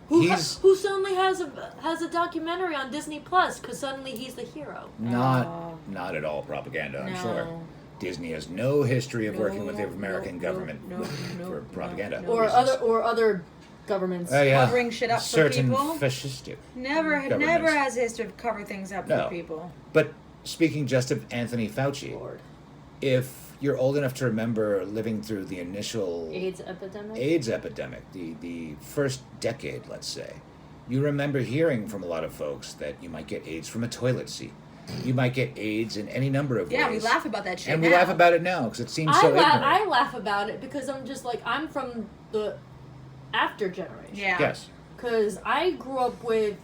[SPEAKER 2] Who suddenly has a documentary on Disney Plus because suddenly he's the hero.
[SPEAKER 3] not at all propaganda, I'm
[SPEAKER 1] No.
[SPEAKER 3] sure. Disney has no history of
[SPEAKER 1] No,
[SPEAKER 3] working with the American
[SPEAKER 1] no,
[SPEAKER 3] government
[SPEAKER 1] no,
[SPEAKER 3] for propaganda.
[SPEAKER 1] no.
[SPEAKER 2] Or other governments.
[SPEAKER 3] Oh, yeah.
[SPEAKER 1] Covering shit up for
[SPEAKER 3] Certain
[SPEAKER 1] people?
[SPEAKER 3] fascistic.
[SPEAKER 1] Never
[SPEAKER 3] Governments.
[SPEAKER 1] has a history of cover things up
[SPEAKER 3] No.
[SPEAKER 1] for people.
[SPEAKER 3] But speaking just of Anthony Fauci,
[SPEAKER 2] Lord.
[SPEAKER 3] if you're old enough to remember living through the initial
[SPEAKER 2] AIDS epidemic.
[SPEAKER 3] AIDS epidemic, the first decade, let's say, you remember hearing from a lot of folks that you might get AIDS from a toilet seat. You might get AIDS in any number of
[SPEAKER 1] Yeah,
[SPEAKER 3] ways.
[SPEAKER 1] we laugh about that shit
[SPEAKER 3] And we
[SPEAKER 1] now.
[SPEAKER 3] laugh about it now because it seems so ignorant.
[SPEAKER 2] I laugh about it because I'm just like, I'm from the after generation.
[SPEAKER 1] Yeah.
[SPEAKER 3] Yes.
[SPEAKER 2] Because I grew up with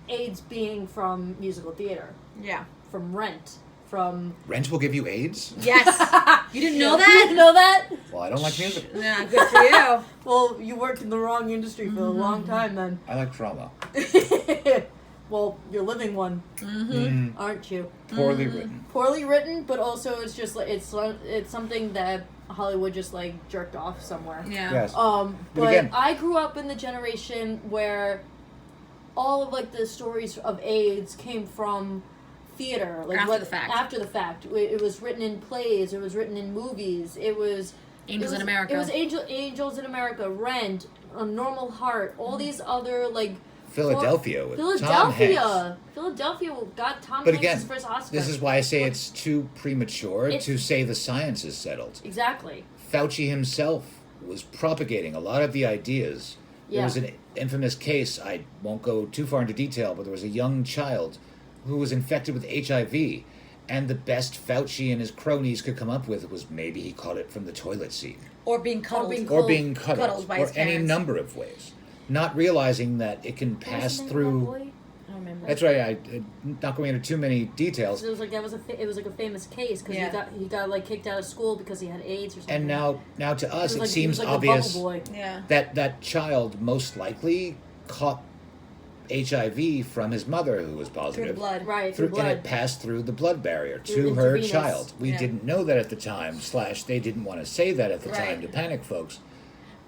[SPEAKER 2] AIDS being from musical theater,
[SPEAKER 1] Yeah.
[SPEAKER 2] from Rent, from...
[SPEAKER 3] Rent will give you AIDS?
[SPEAKER 1] Yes. You didn't know
[SPEAKER 2] You
[SPEAKER 1] that?
[SPEAKER 2] didn't know that?
[SPEAKER 3] Well, I don't like music.
[SPEAKER 1] Nah, good for you.
[SPEAKER 2] Well, you worked in the wrong industry for a long time then.
[SPEAKER 3] I like drama.
[SPEAKER 2] Well, you're living one,
[SPEAKER 3] Mm,
[SPEAKER 2] aren't you?
[SPEAKER 3] poorly written.
[SPEAKER 2] Poorly written, but also it's just like it's something that Hollywood just like jerked off somewhere.
[SPEAKER 1] Yeah.
[SPEAKER 3] Yes.
[SPEAKER 2] But
[SPEAKER 3] But again-
[SPEAKER 2] I grew up in the generation where all of like the stories of AIDS came from theater, like
[SPEAKER 1] After the fact.
[SPEAKER 2] After the fact, it was written in plays. It was written in movies. It was
[SPEAKER 1] Angels
[SPEAKER 2] it was,
[SPEAKER 1] in America.
[SPEAKER 2] It was Angels in America, Rent, Normal Heart, all these other like.
[SPEAKER 3] Philadelphia with Tom Hanks.
[SPEAKER 2] Philadelphia got Tom
[SPEAKER 3] But
[SPEAKER 2] Hanks'
[SPEAKER 3] again,
[SPEAKER 2] first Oscar.
[SPEAKER 3] this is why I say it's too premature
[SPEAKER 2] It's-
[SPEAKER 3] to say the science is settled.
[SPEAKER 2] Exactly.
[SPEAKER 3] Fauci himself was propagating a lot of the ideas. There
[SPEAKER 2] Yeah.
[SPEAKER 3] was an infamous case, I won't go too far into detail, but there was a young child who was infected with HIV, and the best Fauci and his cronies could come up with was maybe he caught it from the toilet seat,
[SPEAKER 1] Or being cuddled.
[SPEAKER 3] or being cuddled,
[SPEAKER 1] Cuddled by
[SPEAKER 3] or
[SPEAKER 1] his
[SPEAKER 3] any
[SPEAKER 1] parents.
[SPEAKER 3] number of ways. Not realizing that it can pass through.
[SPEAKER 2] I
[SPEAKER 1] don't remember.
[SPEAKER 3] That's right. I'm not going into too many details.
[SPEAKER 2] It was like it was like a famous case because
[SPEAKER 1] Yeah.
[SPEAKER 2] he got like kicked out of school because he had AIDS or something.
[SPEAKER 3] And now to us,
[SPEAKER 2] He
[SPEAKER 3] it
[SPEAKER 2] was
[SPEAKER 3] seems
[SPEAKER 2] like a
[SPEAKER 3] obvious
[SPEAKER 2] bubble boy.
[SPEAKER 1] Yeah.
[SPEAKER 3] that child most likely caught HIV from his mother, who was
[SPEAKER 1] Through
[SPEAKER 3] positive.
[SPEAKER 1] the blood.
[SPEAKER 2] Right through
[SPEAKER 3] And
[SPEAKER 2] blood.
[SPEAKER 3] it passed through the blood barrier
[SPEAKER 2] Through
[SPEAKER 3] to her
[SPEAKER 2] intravenous.
[SPEAKER 3] child. We
[SPEAKER 1] Yeah.
[SPEAKER 3] didn't know that at the time. / they didn't want to say that at the
[SPEAKER 1] Right.
[SPEAKER 3] time to panic folks.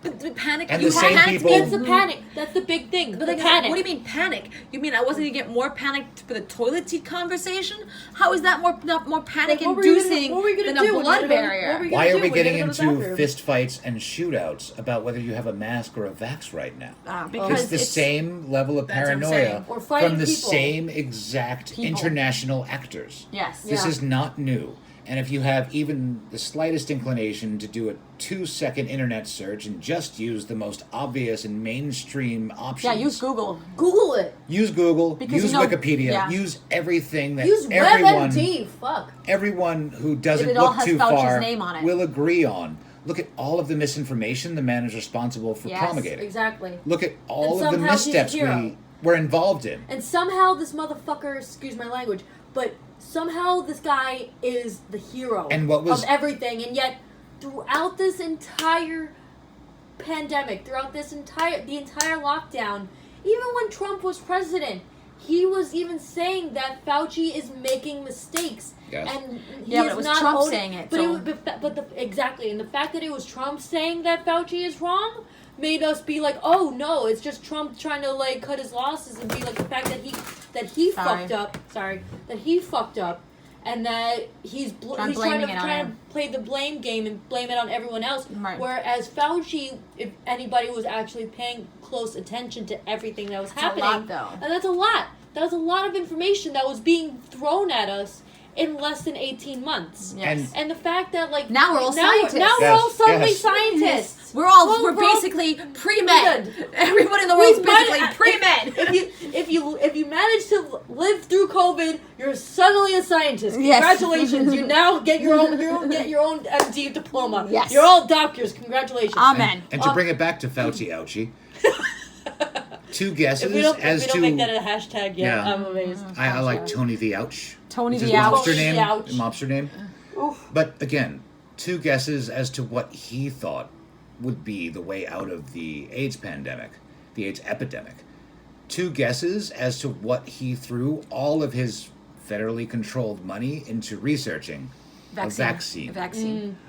[SPEAKER 1] But the panic.
[SPEAKER 3] And
[SPEAKER 1] you
[SPEAKER 3] the same
[SPEAKER 1] had to
[SPEAKER 3] people-
[SPEAKER 1] get
[SPEAKER 2] That's the panic. That's the big thing.
[SPEAKER 1] But
[SPEAKER 2] The
[SPEAKER 1] like,
[SPEAKER 2] panic.
[SPEAKER 1] what do you mean panic? You mean I wasn't gonna get more panicked for the toilet seat conversation? How is that not more panic
[SPEAKER 2] Like, what were you
[SPEAKER 1] inducing
[SPEAKER 2] gonna
[SPEAKER 1] than
[SPEAKER 2] do
[SPEAKER 1] a
[SPEAKER 2] when
[SPEAKER 1] blood
[SPEAKER 2] you had a-
[SPEAKER 1] barrier?
[SPEAKER 2] what were you
[SPEAKER 3] Why
[SPEAKER 2] gonna
[SPEAKER 3] are
[SPEAKER 2] do
[SPEAKER 3] we
[SPEAKER 2] when you
[SPEAKER 3] getting
[SPEAKER 2] go to the
[SPEAKER 3] into
[SPEAKER 2] bathroom?
[SPEAKER 3] fist fights and shootouts about whether you have a mask or a vax right now?
[SPEAKER 1] Because
[SPEAKER 3] It's the same level of
[SPEAKER 1] That's what I'm
[SPEAKER 3] paranoia
[SPEAKER 1] saying.
[SPEAKER 2] Or fighting
[SPEAKER 3] from the
[SPEAKER 2] people.
[SPEAKER 3] same exact
[SPEAKER 1] People.
[SPEAKER 3] international actors.
[SPEAKER 1] Yes.
[SPEAKER 3] This
[SPEAKER 2] Yeah.
[SPEAKER 3] is not new. And if you have even the slightest inclination to do a 2-second internet search and just use the most obvious and mainstream options.
[SPEAKER 1] Yeah, use Google.
[SPEAKER 2] Google it.
[SPEAKER 3] Use Google,
[SPEAKER 1] Because
[SPEAKER 3] use
[SPEAKER 1] you know-
[SPEAKER 3] Wikipedia,
[SPEAKER 1] yeah.
[SPEAKER 3] use everything that
[SPEAKER 2] Use
[SPEAKER 3] everyone,
[SPEAKER 2] WebMD. Fuck.
[SPEAKER 3] everyone who doesn't
[SPEAKER 1] It all
[SPEAKER 3] look
[SPEAKER 1] has
[SPEAKER 3] too
[SPEAKER 1] Fauci's
[SPEAKER 3] far
[SPEAKER 1] name on it.
[SPEAKER 3] will agree on. Look at all of the misinformation the man is responsible for
[SPEAKER 1] Yes,
[SPEAKER 3] promulgating.
[SPEAKER 2] Exactly.
[SPEAKER 3] Look at all
[SPEAKER 2] And
[SPEAKER 3] of the
[SPEAKER 2] somehow he's a
[SPEAKER 3] missteps
[SPEAKER 2] hero.
[SPEAKER 3] we were involved in.
[SPEAKER 2] And somehow this motherfucker, excuse my language, but somehow this guy is the hero
[SPEAKER 3] And what was-
[SPEAKER 2] of everything. And yet, throughout this entire pandemic, throughout the entire lockdown, even when Trump was president, he was even saying that Fauci is making mistakes.
[SPEAKER 3] Yes.
[SPEAKER 2] And he
[SPEAKER 1] Yeah, but
[SPEAKER 2] is
[SPEAKER 1] it was
[SPEAKER 2] not
[SPEAKER 1] Trump
[SPEAKER 2] owning-
[SPEAKER 1] saying it,
[SPEAKER 2] But,
[SPEAKER 1] so-
[SPEAKER 2] exactly, and the fact that it was Trump saying that Fauci is wrong made us be like, oh no, it's just Trump trying to like cut his losses and be like the fact that he fucked up. Sorry, that he fucked up, and that he's trying
[SPEAKER 1] blaming it on
[SPEAKER 2] to
[SPEAKER 1] him.
[SPEAKER 2] play the blame game and blame it on everyone else.
[SPEAKER 1] Right.
[SPEAKER 2] Whereas Fauci, if anybody was actually paying close attention to everything that was
[SPEAKER 1] That's a
[SPEAKER 2] happening,
[SPEAKER 1] lot, though.
[SPEAKER 2] and that's a lot. That was a lot of information that was being thrown at us in less than 18 months.
[SPEAKER 1] Yes.
[SPEAKER 2] And the fact that like
[SPEAKER 1] Now we're all scientists.
[SPEAKER 2] Now we're
[SPEAKER 3] Yes,
[SPEAKER 2] all suddenly
[SPEAKER 3] yes.
[SPEAKER 2] scientists.
[SPEAKER 1] We're
[SPEAKER 2] Well,
[SPEAKER 1] basically pre-med. Everyone in the
[SPEAKER 2] We
[SPEAKER 1] world's
[SPEAKER 2] might-
[SPEAKER 1] basically pre-med.
[SPEAKER 2] If you manage to live through COVID, you're suddenly a scientist.
[SPEAKER 1] Yes.
[SPEAKER 2] Congratulations! You now get your own MD diploma.
[SPEAKER 1] Yes.
[SPEAKER 2] You're all doctors. Congratulations.
[SPEAKER 1] Amen.
[SPEAKER 3] And to bring it back to Fauci, ouchie. Two guesses
[SPEAKER 2] If we don't
[SPEAKER 3] to
[SPEAKER 2] make that a hashtag yet,
[SPEAKER 3] Yeah.
[SPEAKER 2] I'm amazed.
[SPEAKER 3] I like Tony the Ouch.
[SPEAKER 1] Tony
[SPEAKER 3] Is
[SPEAKER 1] the
[SPEAKER 3] his
[SPEAKER 1] Ouch.
[SPEAKER 3] mobster
[SPEAKER 2] Tony
[SPEAKER 3] name.
[SPEAKER 2] the Ouch.
[SPEAKER 3] Mobster name.
[SPEAKER 2] Oof.
[SPEAKER 3] But again, two guesses as to what he thought would be the way out of the AIDS pandemic, the AIDS epidemic. Two guesses as to what he threw all of his federally controlled money into researching. A vaccine.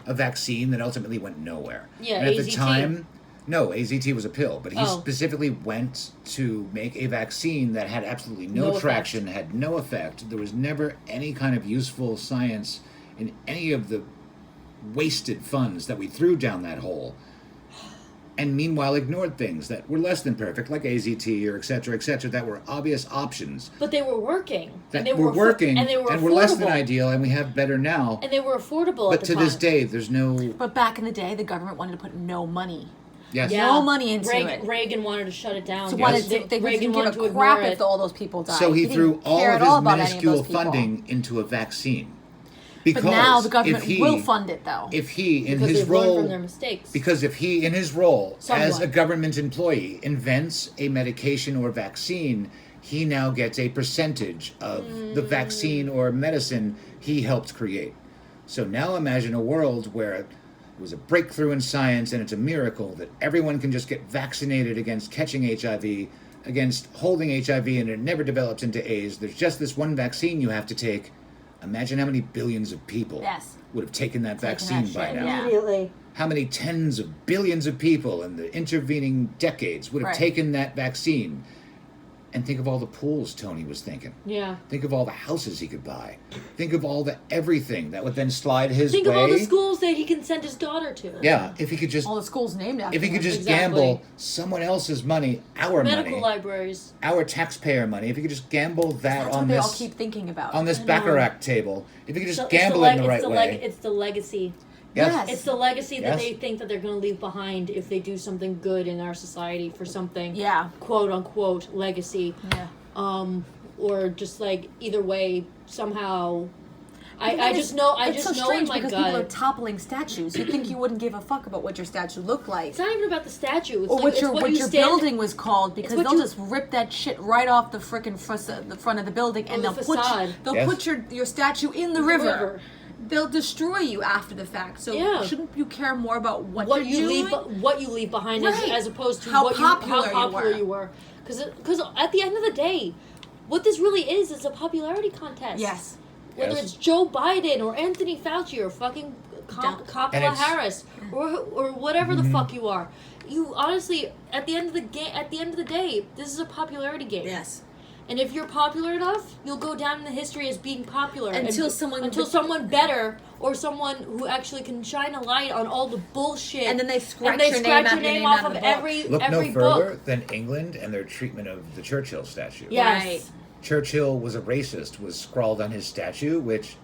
[SPEAKER 3] A vaccine that ultimately went nowhere.
[SPEAKER 2] Yeah,
[SPEAKER 3] and at the
[SPEAKER 2] AZT.
[SPEAKER 3] time, no, AZT was a pill, but he
[SPEAKER 2] Oh.
[SPEAKER 3] specifically went to make a vaccine that had absolutely
[SPEAKER 2] No
[SPEAKER 3] no
[SPEAKER 2] effect.
[SPEAKER 3] traction, had no effect. There was never any kind of useful science in any of the wasted funds that we threw down that hole. And meanwhile ignored things that were less than perfect, like AZT or et cetera, that were obvious options
[SPEAKER 2] But they were working.
[SPEAKER 3] that
[SPEAKER 2] and they
[SPEAKER 3] were working
[SPEAKER 2] and they were
[SPEAKER 3] and were less than
[SPEAKER 2] affordable.
[SPEAKER 3] ideal, and we have better now.
[SPEAKER 2] And they were affordable
[SPEAKER 3] But
[SPEAKER 2] at the
[SPEAKER 3] to
[SPEAKER 2] time.
[SPEAKER 3] this day, there's no...
[SPEAKER 1] But back in the day, the government wanted to put no money.
[SPEAKER 3] Yes.
[SPEAKER 2] Yeah.
[SPEAKER 1] No money into
[SPEAKER 2] Reagan,
[SPEAKER 1] it.
[SPEAKER 2] Reagan wanted to shut it down.
[SPEAKER 1] So
[SPEAKER 3] Yes.
[SPEAKER 1] they
[SPEAKER 2] Reagan
[SPEAKER 1] didn't
[SPEAKER 2] wanted
[SPEAKER 1] give
[SPEAKER 2] to
[SPEAKER 1] a crap
[SPEAKER 2] ignore
[SPEAKER 1] if
[SPEAKER 2] it.
[SPEAKER 1] all those people died.
[SPEAKER 3] So he threw
[SPEAKER 1] didn't
[SPEAKER 3] all
[SPEAKER 1] care
[SPEAKER 3] of
[SPEAKER 1] at
[SPEAKER 3] his
[SPEAKER 1] about any of
[SPEAKER 3] minuscule
[SPEAKER 1] those people.
[SPEAKER 3] funding into a vaccine. Because
[SPEAKER 1] But now the government
[SPEAKER 3] if he,
[SPEAKER 1] will fund it, though.
[SPEAKER 3] If he, in
[SPEAKER 2] because
[SPEAKER 3] his
[SPEAKER 2] they've learned
[SPEAKER 3] role,
[SPEAKER 2] from their mistakes.
[SPEAKER 3] because if he, in his role as
[SPEAKER 2] Somewhat.
[SPEAKER 3] a government employee, invents a medication or vaccine, he now gets a percentage of the vaccine or medicine he helped create. So now imagine a world where it was a breakthrough in science and it's a miracle that everyone can just get vaccinated against catching HIV, against holding HIV, and it never develops into AIDS. There's just this one vaccine you have to take. Imagine how many billions of people
[SPEAKER 1] Yes.
[SPEAKER 3] would have taken that
[SPEAKER 1] Taken
[SPEAKER 3] vaccine
[SPEAKER 1] that
[SPEAKER 3] by
[SPEAKER 1] shit,
[SPEAKER 3] now.
[SPEAKER 1] yeah.
[SPEAKER 2] Immediately.
[SPEAKER 3] How many tens of billions of people in the intervening decades would have
[SPEAKER 1] Right.
[SPEAKER 3] taken that vaccine? And think of all the pools Tony was thinking.
[SPEAKER 2] Yeah.
[SPEAKER 3] Think of all the houses he could buy. Think of all the everything that would then slide his
[SPEAKER 2] Think
[SPEAKER 3] way.
[SPEAKER 2] of all the schools that he can send his daughter to.
[SPEAKER 3] Yeah, if he could just
[SPEAKER 1] All the schools named after
[SPEAKER 3] if he could
[SPEAKER 1] him.
[SPEAKER 3] just
[SPEAKER 2] Exactly.
[SPEAKER 3] gamble someone else's money, our
[SPEAKER 2] Medical
[SPEAKER 3] money,
[SPEAKER 2] libraries.
[SPEAKER 3] our taxpayer money, if he could just gamble that
[SPEAKER 1] That's
[SPEAKER 3] on
[SPEAKER 1] what they all
[SPEAKER 3] this
[SPEAKER 1] keep thinking about.
[SPEAKER 3] on this
[SPEAKER 2] I know.
[SPEAKER 3] baccarat table, if he could just
[SPEAKER 2] So
[SPEAKER 3] gamble it in the right
[SPEAKER 2] it's the
[SPEAKER 3] way.
[SPEAKER 2] it's the legacy.
[SPEAKER 1] Yes.
[SPEAKER 2] It's the legacy that
[SPEAKER 3] Yes.
[SPEAKER 2] they think that they're going to leave behind if they do something good in our society for something,
[SPEAKER 1] Yeah.
[SPEAKER 2] quote unquote, legacy.
[SPEAKER 1] Yeah.
[SPEAKER 2] Or just like either way, somehow. I
[SPEAKER 1] It's
[SPEAKER 2] just know
[SPEAKER 1] it's so
[SPEAKER 2] in
[SPEAKER 1] strange
[SPEAKER 2] my
[SPEAKER 1] because people are
[SPEAKER 2] gut.
[SPEAKER 1] toppling statues. You'd think you wouldn't give a fuck about what your statue looked like.
[SPEAKER 2] It's not even about the statue. It's
[SPEAKER 1] Or
[SPEAKER 2] like,
[SPEAKER 1] what
[SPEAKER 2] it's
[SPEAKER 1] your
[SPEAKER 2] what
[SPEAKER 1] what
[SPEAKER 2] you
[SPEAKER 1] your
[SPEAKER 2] stand,
[SPEAKER 1] building was called, because
[SPEAKER 2] what
[SPEAKER 1] they'll
[SPEAKER 2] you-
[SPEAKER 1] just rip that shit right off the frickin' the front of the building, and
[SPEAKER 2] the
[SPEAKER 1] they'll put
[SPEAKER 2] facade.
[SPEAKER 1] they'll
[SPEAKER 3] Yes.
[SPEAKER 1] put your statue in the river. They'll destroy you after the fact. So
[SPEAKER 2] Yeah.
[SPEAKER 1] shouldn't you care more about what
[SPEAKER 2] What
[SPEAKER 1] you're
[SPEAKER 2] you
[SPEAKER 1] doing?
[SPEAKER 2] what you leave behind
[SPEAKER 1] Right.
[SPEAKER 2] as opposed to
[SPEAKER 1] How
[SPEAKER 2] how
[SPEAKER 1] popular
[SPEAKER 2] popular
[SPEAKER 1] you
[SPEAKER 2] you were. Because at the end of the day, what this really is a popularity contest.
[SPEAKER 1] Yes.
[SPEAKER 2] Whether
[SPEAKER 3] Yes.
[SPEAKER 2] it's Joe Biden or Anthony Fauci or fucking
[SPEAKER 1] Don't-
[SPEAKER 2] Kamala
[SPEAKER 3] And it's-
[SPEAKER 2] Harris or whatever the fuck you are, you honestly at the end of the day, this is a popularity game.
[SPEAKER 1] Yes.
[SPEAKER 2] And if you're popular enough, you'll go down in the history as being popular
[SPEAKER 1] Until someone
[SPEAKER 2] better or someone who actually can shine a light on all the bullshit.
[SPEAKER 1] And then they scratch
[SPEAKER 2] and they
[SPEAKER 1] your
[SPEAKER 2] scratch
[SPEAKER 1] name
[SPEAKER 2] your
[SPEAKER 1] out-
[SPEAKER 2] name
[SPEAKER 1] your
[SPEAKER 2] off
[SPEAKER 1] name out
[SPEAKER 2] of
[SPEAKER 1] of the book.
[SPEAKER 2] every
[SPEAKER 3] Look
[SPEAKER 2] every
[SPEAKER 3] no further
[SPEAKER 2] book.
[SPEAKER 3] than England and their treatment of the Churchill statue.
[SPEAKER 2] Yes.
[SPEAKER 1] Right.
[SPEAKER 3] Churchill was a racist was scrawled on his statue, which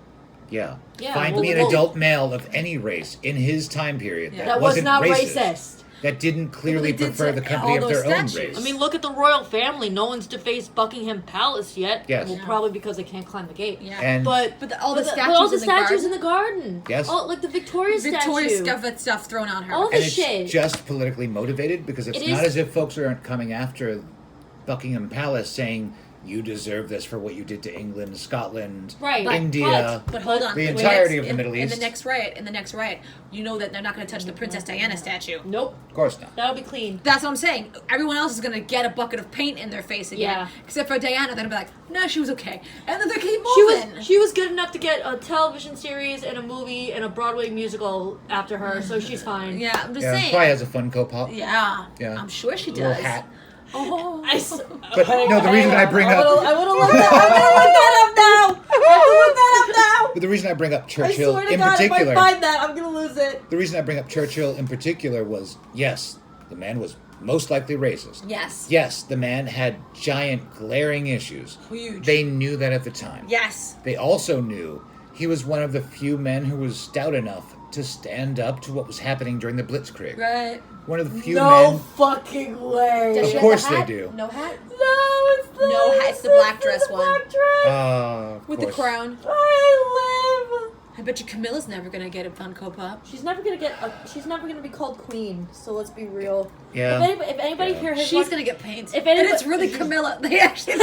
[SPEAKER 3] Yeah.
[SPEAKER 2] Yeah,
[SPEAKER 3] Find
[SPEAKER 2] well,
[SPEAKER 3] me an
[SPEAKER 2] well-
[SPEAKER 3] adult male of any race in his time period
[SPEAKER 1] Yeah.
[SPEAKER 2] That was
[SPEAKER 3] wasn't
[SPEAKER 2] not
[SPEAKER 3] racist.
[SPEAKER 2] racist.
[SPEAKER 3] That didn't clearly
[SPEAKER 1] Well, they did
[SPEAKER 3] prefer
[SPEAKER 1] to
[SPEAKER 3] the company
[SPEAKER 1] all
[SPEAKER 3] of
[SPEAKER 1] those
[SPEAKER 3] their own
[SPEAKER 1] statues.
[SPEAKER 3] race.
[SPEAKER 2] I mean, look at the royal family. No one's defaced Buckingham Palace yet.
[SPEAKER 3] Yes.
[SPEAKER 2] Well,
[SPEAKER 1] Yeah.
[SPEAKER 2] probably because they can't climb the gate.
[SPEAKER 1] Yeah.
[SPEAKER 3] And
[SPEAKER 2] But
[SPEAKER 1] all the
[SPEAKER 2] but
[SPEAKER 1] statues,
[SPEAKER 2] all the
[SPEAKER 1] in, the
[SPEAKER 2] statues
[SPEAKER 1] garden,
[SPEAKER 2] in the garden.
[SPEAKER 3] Yes.
[SPEAKER 2] Oh, like the Victoria statue.
[SPEAKER 1] stuff thrown on her.
[SPEAKER 2] All
[SPEAKER 3] and
[SPEAKER 2] the
[SPEAKER 3] it's
[SPEAKER 2] shit.
[SPEAKER 3] just politically motivated because it's
[SPEAKER 2] It
[SPEAKER 3] not
[SPEAKER 2] is-
[SPEAKER 3] as if folks aren't coming after Buckingham Palace saying you deserve this for what you did to England, Scotland,
[SPEAKER 2] Right.
[SPEAKER 3] India.
[SPEAKER 1] But hold on.
[SPEAKER 3] The
[SPEAKER 1] in
[SPEAKER 3] entirety of the
[SPEAKER 1] in-
[SPEAKER 3] Middle
[SPEAKER 1] In
[SPEAKER 3] East.
[SPEAKER 1] the next riot, you know that they're not going to touch the Princess Diana statue.
[SPEAKER 2] Nope.
[SPEAKER 3] Of course not.
[SPEAKER 2] That'll be clean.
[SPEAKER 1] That's what I'm saying. Everyone else is going to get a bucket of paint in their face again.
[SPEAKER 2] Yeah.
[SPEAKER 1] Except for Diana, they'll be like, no, she was okay. And then they keep
[SPEAKER 2] She
[SPEAKER 1] moving.
[SPEAKER 2] was good enough to get a television series and a movie and a Broadway musical after her, so she's fine.
[SPEAKER 1] Yeah, I'm just
[SPEAKER 3] Yeah,
[SPEAKER 1] saying.
[SPEAKER 3] probably has a Funko Pop.
[SPEAKER 1] Yeah.
[SPEAKER 3] Yeah.
[SPEAKER 1] I'm sure she
[SPEAKER 3] Little
[SPEAKER 1] does.
[SPEAKER 3] hat.
[SPEAKER 1] Oh.
[SPEAKER 3] But no, the reason I bring up
[SPEAKER 2] I would have looked that. I'm gonna look that up now. I have to look that up now.
[SPEAKER 3] but the reason I bring up
[SPEAKER 2] I
[SPEAKER 3] Churchill
[SPEAKER 2] swear to
[SPEAKER 3] in
[SPEAKER 2] God,
[SPEAKER 3] particular.
[SPEAKER 2] if I find that, I'm gonna lose it.
[SPEAKER 3] The reason I bring up Churchill in particular was yes, the man was most likely racist.
[SPEAKER 1] Yes.
[SPEAKER 3] Yes, the man had giant glaring issues.
[SPEAKER 1] Huge.
[SPEAKER 3] They knew that at the time.
[SPEAKER 1] Yes.
[SPEAKER 3] They also knew he was one of the few men who was stout enough to stand up to what was happening during the Blitzkrieg.
[SPEAKER 1] Right.
[SPEAKER 3] One of the few
[SPEAKER 2] No
[SPEAKER 3] men.
[SPEAKER 2] fucking way.
[SPEAKER 1] Does
[SPEAKER 3] Of
[SPEAKER 1] she have
[SPEAKER 3] course
[SPEAKER 1] the
[SPEAKER 3] they
[SPEAKER 1] hat?
[SPEAKER 3] do.
[SPEAKER 1] No hat?
[SPEAKER 2] No, it's the
[SPEAKER 1] No, it's the black dress one.
[SPEAKER 2] Black dress.
[SPEAKER 3] Of
[SPEAKER 1] With the
[SPEAKER 3] course.
[SPEAKER 1] crown.
[SPEAKER 2] I live.
[SPEAKER 1] I bet you Camilla's never going to get a Funko Pop.
[SPEAKER 2] She's never gonna be called queen. So let's be real.
[SPEAKER 3] Yeah.
[SPEAKER 2] If anybody
[SPEAKER 3] Yeah.
[SPEAKER 2] here has
[SPEAKER 1] She's
[SPEAKER 2] watched-
[SPEAKER 1] going to get paint.
[SPEAKER 2] If
[SPEAKER 1] And
[SPEAKER 2] anybody-
[SPEAKER 1] it's really Camilla. They actually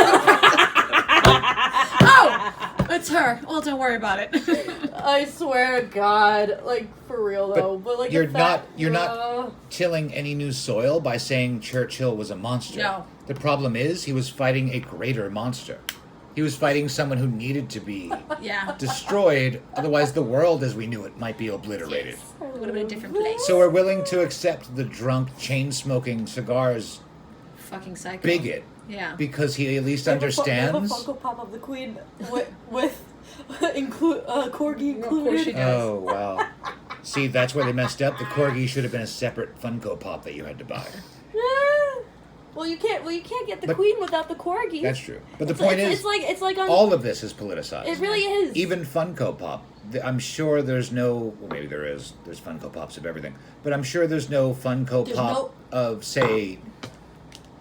[SPEAKER 1] Oh! It's her. Well, don't worry about it.
[SPEAKER 2] I swear to God, like for real though. But like
[SPEAKER 3] you're
[SPEAKER 2] the fact-
[SPEAKER 3] you're not tilling any new soil by saying Churchill was a monster.
[SPEAKER 1] No.
[SPEAKER 3] The problem is he was fighting a greater monster. He was fighting someone who needed to be
[SPEAKER 1] Yeah.
[SPEAKER 3] destroyed, otherwise the world as we knew it might be obliterated.
[SPEAKER 1] It would have been a different place.
[SPEAKER 3] So we're willing to accept the drunk, chain-smoking, cigars
[SPEAKER 1] Fucking psycho.
[SPEAKER 3] bigot
[SPEAKER 1] Yeah.
[SPEAKER 3] because he at least
[SPEAKER 2] They have a
[SPEAKER 3] understands.
[SPEAKER 2] Funko Pop of the queen with include corgi
[SPEAKER 1] Of course she
[SPEAKER 2] included.
[SPEAKER 1] does.
[SPEAKER 3] Oh, wow. See, that's where they messed up. The corgi should have been a separate Funko Pop that you had to buy.
[SPEAKER 2] Well, you can't get the
[SPEAKER 3] But-
[SPEAKER 2] queen without the corgi.
[SPEAKER 3] That's true. But the point is,
[SPEAKER 2] it's like on,
[SPEAKER 3] all of this is politicized.
[SPEAKER 2] it really is.
[SPEAKER 3] Even Funko Pop. I'm sure there's no. Well, maybe there is. There's Funko Pops of everything. But I'm sure there's no Funko
[SPEAKER 2] There's
[SPEAKER 3] Pop of, say,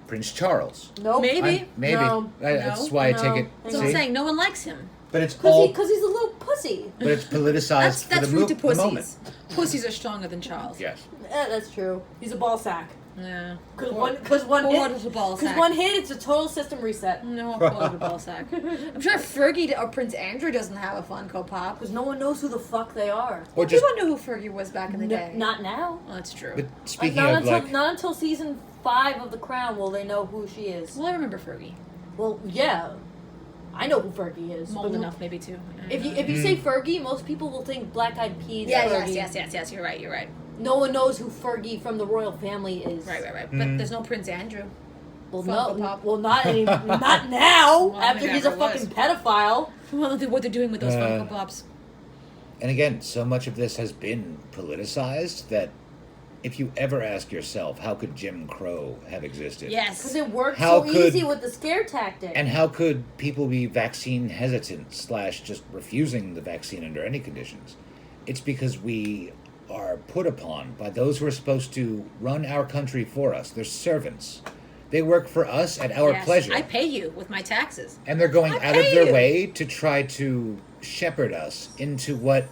[SPEAKER 3] Prince Charles.
[SPEAKER 2] nope.
[SPEAKER 1] Maybe.
[SPEAKER 3] Maybe.
[SPEAKER 2] No.
[SPEAKER 3] That's why I take
[SPEAKER 2] No.
[SPEAKER 3] it.
[SPEAKER 1] That's what I'm
[SPEAKER 3] See?
[SPEAKER 1] saying. No one likes him.
[SPEAKER 3] But it's all.
[SPEAKER 2] Because he's a little pussy.
[SPEAKER 3] But it's politicized
[SPEAKER 1] That's
[SPEAKER 3] for
[SPEAKER 1] rude to
[SPEAKER 3] the moment.
[SPEAKER 1] pussies. Pussies are stronger than Charles.
[SPEAKER 3] Yes.
[SPEAKER 2] That's true. He's a ball sack.
[SPEAKER 1] Yeah.
[SPEAKER 2] Because
[SPEAKER 1] Poor-
[SPEAKER 2] one
[SPEAKER 1] poor
[SPEAKER 2] hit,
[SPEAKER 1] little ball
[SPEAKER 2] because
[SPEAKER 1] sack.
[SPEAKER 2] one hit, it's a total system reset.
[SPEAKER 1] No, poor little ball sack. I'm sure Fergie or Prince Andrew doesn't have a Funko Pop.
[SPEAKER 2] Because no one knows who the fuck they are.
[SPEAKER 3] Or just.
[SPEAKER 1] People knew who Fergie was back in the day.
[SPEAKER 2] Not now.
[SPEAKER 1] Well, that's true.
[SPEAKER 3] But speaking
[SPEAKER 2] not
[SPEAKER 3] of
[SPEAKER 2] until
[SPEAKER 3] like.
[SPEAKER 2] not until season 5 of The Crown will they know who she is.
[SPEAKER 1] Well, I remember Fergie.
[SPEAKER 2] Well, yeah, I know who Fergie is.
[SPEAKER 1] Old
[SPEAKER 2] but
[SPEAKER 1] enough, maybe too.
[SPEAKER 2] If you say Fergie, most people will think Black Eyed Peas.
[SPEAKER 1] Yeah,
[SPEAKER 2] Fergie.
[SPEAKER 1] yes. You're right.
[SPEAKER 2] No one knows who Fergie from the royal family is.
[SPEAKER 1] Right. But
[SPEAKER 3] Mm.
[SPEAKER 1] there's no Prince Andrew.
[SPEAKER 2] Well,
[SPEAKER 1] Funko
[SPEAKER 2] no,
[SPEAKER 1] Pop.
[SPEAKER 2] well, not not now.
[SPEAKER 1] Well,
[SPEAKER 2] after
[SPEAKER 1] there
[SPEAKER 2] he's a
[SPEAKER 1] never was.
[SPEAKER 2] fucking pedophile.
[SPEAKER 1] Well, what they're doing with those
[SPEAKER 3] Uh,
[SPEAKER 1] Funko Pops.
[SPEAKER 3] And again, so much of this has been politicized that if you ever ask yourself, how could Jim Crow have existed?
[SPEAKER 2] Because
[SPEAKER 1] Yes.
[SPEAKER 2] it worked
[SPEAKER 3] How
[SPEAKER 2] so
[SPEAKER 3] could-
[SPEAKER 2] easy with the scare tactic.
[SPEAKER 3] And how could people be vaccine hesitant / just refusing the vaccine under any conditions? It's because we are put upon by those who are supposed to run our country for us. They're servants. They work for us at our
[SPEAKER 1] Yes.
[SPEAKER 3] pleasure.
[SPEAKER 1] I pay you with my taxes.
[SPEAKER 3] And they're going
[SPEAKER 1] I
[SPEAKER 3] out of
[SPEAKER 1] pay
[SPEAKER 3] their
[SPEAKER 1] you.
[SPEAKER 3] way to try to shepherd us into what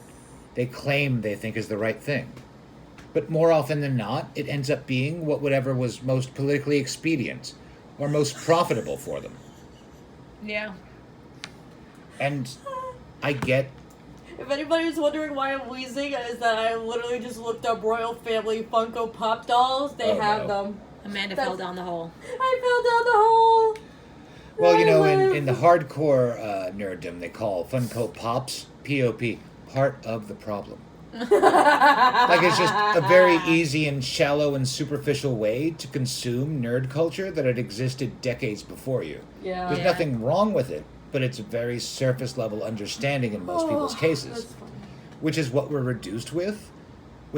[SPEAKER 3] they claim they think is the right thing. But more often than not, it ends up being whatever was most politically expedient or most profitable for them.
[SPEAKER 1] Yeah.
[SPEAKER 3] And I get
[SPEAKER 2] If anybody's wondering why I'm wheezing, is that I literally just looked up royal family Funko Pop dolls. They
[SPEAKER 3] Oh,
[SPEAKER 2] have
[SPEAKER 3] no.
[SPEAKER 2] them.
[SPEAKER 1] Amanda
[SPEAKER 2] That's-
[SPEAKER 1] fell down the hole.
[SPEAKER 2] I fell down the hole.
[SPEAKER 3] Well, you know,
[SPEAKER 2] I
[SPEAKER 3] in the hardcore nerddom, they call Funko Pops, POP, part of the problem. Like, it's just a very easy and shallow and superficial way to consume nerd culture that had existed decades before you.
[SPEAKER 2] Yeah.
[SPEAKER 3] There's
[SPEAKER 1] Yeah.
[SPEAKER 3] nothing wrong with it, but it's a very surface level understanding in most people's cases,
[SPEAKER 2] That's funny.
[SPEAKER 3] which is what we're reduced with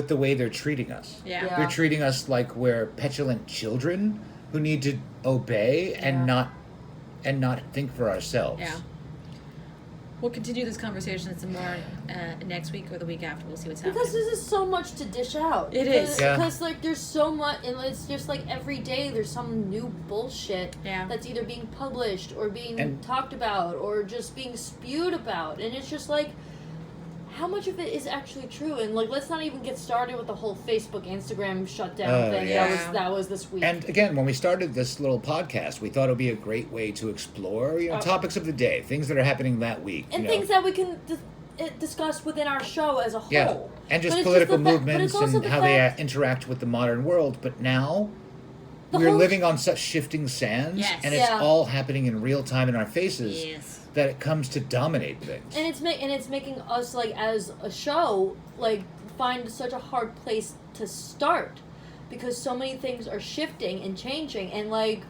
[SPEAKER 3] the way they're treating us.
[SPEAKER 1] Yeah.
[SPEAKER 2] Yeah.
[SPEAKER 3] They're treating us like we're petulant children who need to obey
[SPEAKER 2] Yeah.
[SPEAKER 3] and not think for ourselves.
[SPEAKER 1] Yeah. We'll continue this conversation some more next week or the week after. We'll see what's happening.
[SPEAKER 2] Because there's just so much to dish out.
[SPEAKER 1] It is.
[SPEAKER 3] Yeah.
[SPEAKER 2] Because, like, there's so much, and it's just, like, every day there's some new bullshit
[SPEAKER 1] Yeah.
[SPEAKER 2] that's either being published or being
[SPEAKER 3] And-
[SPEAKER 2] talked about or just being spewed about. And it's just, like, how much of it is actually true? And, like, let's not even get started with the whole Facebook, Instagram shutdown thing
[SPEAKER 1] yeah.
[SPEAKER 2] that was this week.
[SPEAKER 3] And again, when we started this little podcast, we thought it would be a great way to explore, topics of the day, things that are happening that week.
[SPEAKER 2] and things that we can discuss within our show as a whole.
[SPEAKER 3] Yeah, and
[SPEAKER 2] But
[SPEAKER 3] just
[SPEAKER 2] it's
[SPEAKER 3] political
[SPEAKER 2] the fa- but
[SPEAKER 3] movements
[SPEAKER 2] it's also
[SPEAKER 3] and
[SPEAKER 2] the
[SPEAKER 3] how
[SPEAKER 2] fact-
[SPEAKER 3] they interact with the modern world. But now,
[SPEAKER 2] The
[SPEAKER 3] we're
[SPEAKER 2] whole-
[SPEAKER 3] living on such shifting sands,
[SPEAKER 1] Yes.
[SPEAKER 3] and it's
[SPEAKER 2] Yeah.
[SPEAKER 3] all happening in real time in our faces,
[SPEAKER 1] Yes.
[SPEAKER 3] that it comes to dominate things.
[SPEAKER 2] And it's making us, like, as a show, like, find such a hard place to start because so many things are shifting and changing, and, like,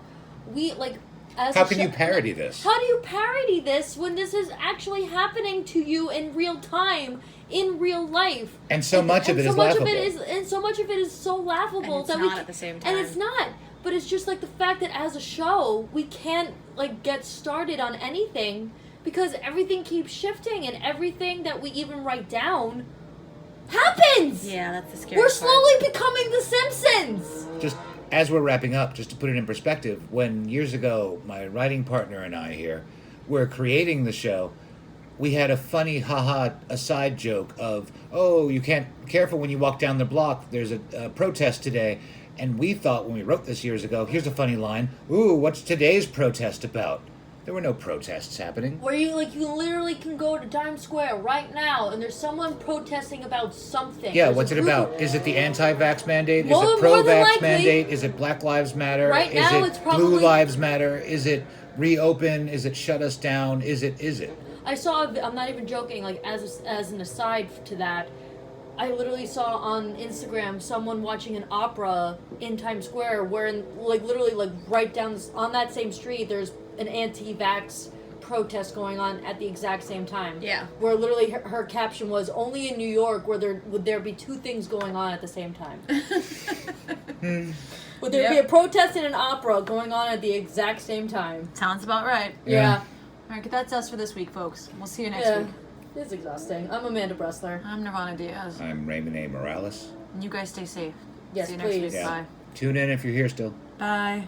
[SPEAKER 2] we, like, as
[SPEAKER 3] How
[SPEAKER 2] a
[SPEAKER 3] can
[SPEAKER 2] show-
[SPEAKER 3] you parody this?
[SPEAKER 2] How do you parody this when this is actually happening to you in real time, in real life?
[SPEAKER 3] And so much of it is laughable.
[SPEAKER 2] And so much of it is so laughable
[SPEAKER 1] And it's
[SPEAKER 2] that
[SPEAKER 1] not
[SPEAKER 2] we
[SPEAKER 1] at the same time.
[SPEAKER 2] And it's not. But it's just like the fact that as a show, we can't, like, get started on anything because everything keeps shifting and everything that we even write down happens.
[SPEAKER 1] Yeah, that's the scary
[SPEAKER 2] We're
[SPEAKER 1] part.
[SPEAKER 2] slowly becoming the Simpsons.
[SPEAKER 3] Just as we're wrapping up, just to put it in perspective, when years ago my writing partner and I here were creating the show, we had a funny haha aside joke of, oh, you can't, careful when you walk down the block, there's a protest today. And we thought when we wrote this years ago, here's a funny line, ooh, what's today's protest about? There were no protests happening.
[SPEAKER 2] Where you literally can go to Times Square right now and there's someone protesting about something.
[SPEAKER 3] Yeah,
[SPEAKER 2] There's
[SPEAKER 3] what's
[SPEAKER 2] a
[SPEAKER 3] it
[SPEAKER 2] group
[SPEAKER 3] about?
[SPEAKER 2] of-
[SPEAKER 3] Is it the anti-vax mandate? Is
[SPEAKER 2] More-
[SPEAKER 3] it
[SPEAKER 2] more than
[SPEAKER 3] pro-vax
[SPEAKER 2] likely.
[SPEAKER 3] mandate? Is it Black Lives Matter?
[SPEAKER 2] Right
[SPEAKER 3] Is
[SPEAKER 2] now,
[SPEAKER 3] it
[SPEAKER 2] it's probably-
[SPEAKER 3] Blue Lives Matter? Is it reopen? Is it shut us down? Is it?
[SPEAKER 2] I saw, I'm not even joking, like, as an aside to that, I literally saw on Instagram someone watching an opera in Times Square where, like, literally, like, right down on that same street, there's an anti-vax protest going on at the exact same time.
[SPEAKER 1] Yeah.
[SPEAKER 2] Where literally her caption was, only in New York would there be two things going on at the same time. Would there be a protest and an opera going on at the exact same time?
[SPEAKER 1] Sounds about right.
[SPEAKER 2] Yeah.
[SPEAKER 1] All right, that's us for this week, folks. We'll see you next
[SPEAKER 2] Yeah.
[SPEAKER 1] week.
[SPEAKER 2] It's exhausting. I'm Amanda Bressler.
[SPEAKER 1] I'm Nirvana Diaz.
[SPEAKER 3] I'm Raymond A. Morales.
[SPEAKER 1] And you guys stay safe.
[SPEAKER 2] Yes,
[SPEAKER 1] see you next
[SPEAKER 2] please.
[SPEAKER 1] week.
[SPEAKER 3] Yeah.
[SPEAKER 1] Bye.
[SPEAKER 3] Tune in if you're here still.
[SPEAKER 1] Bye.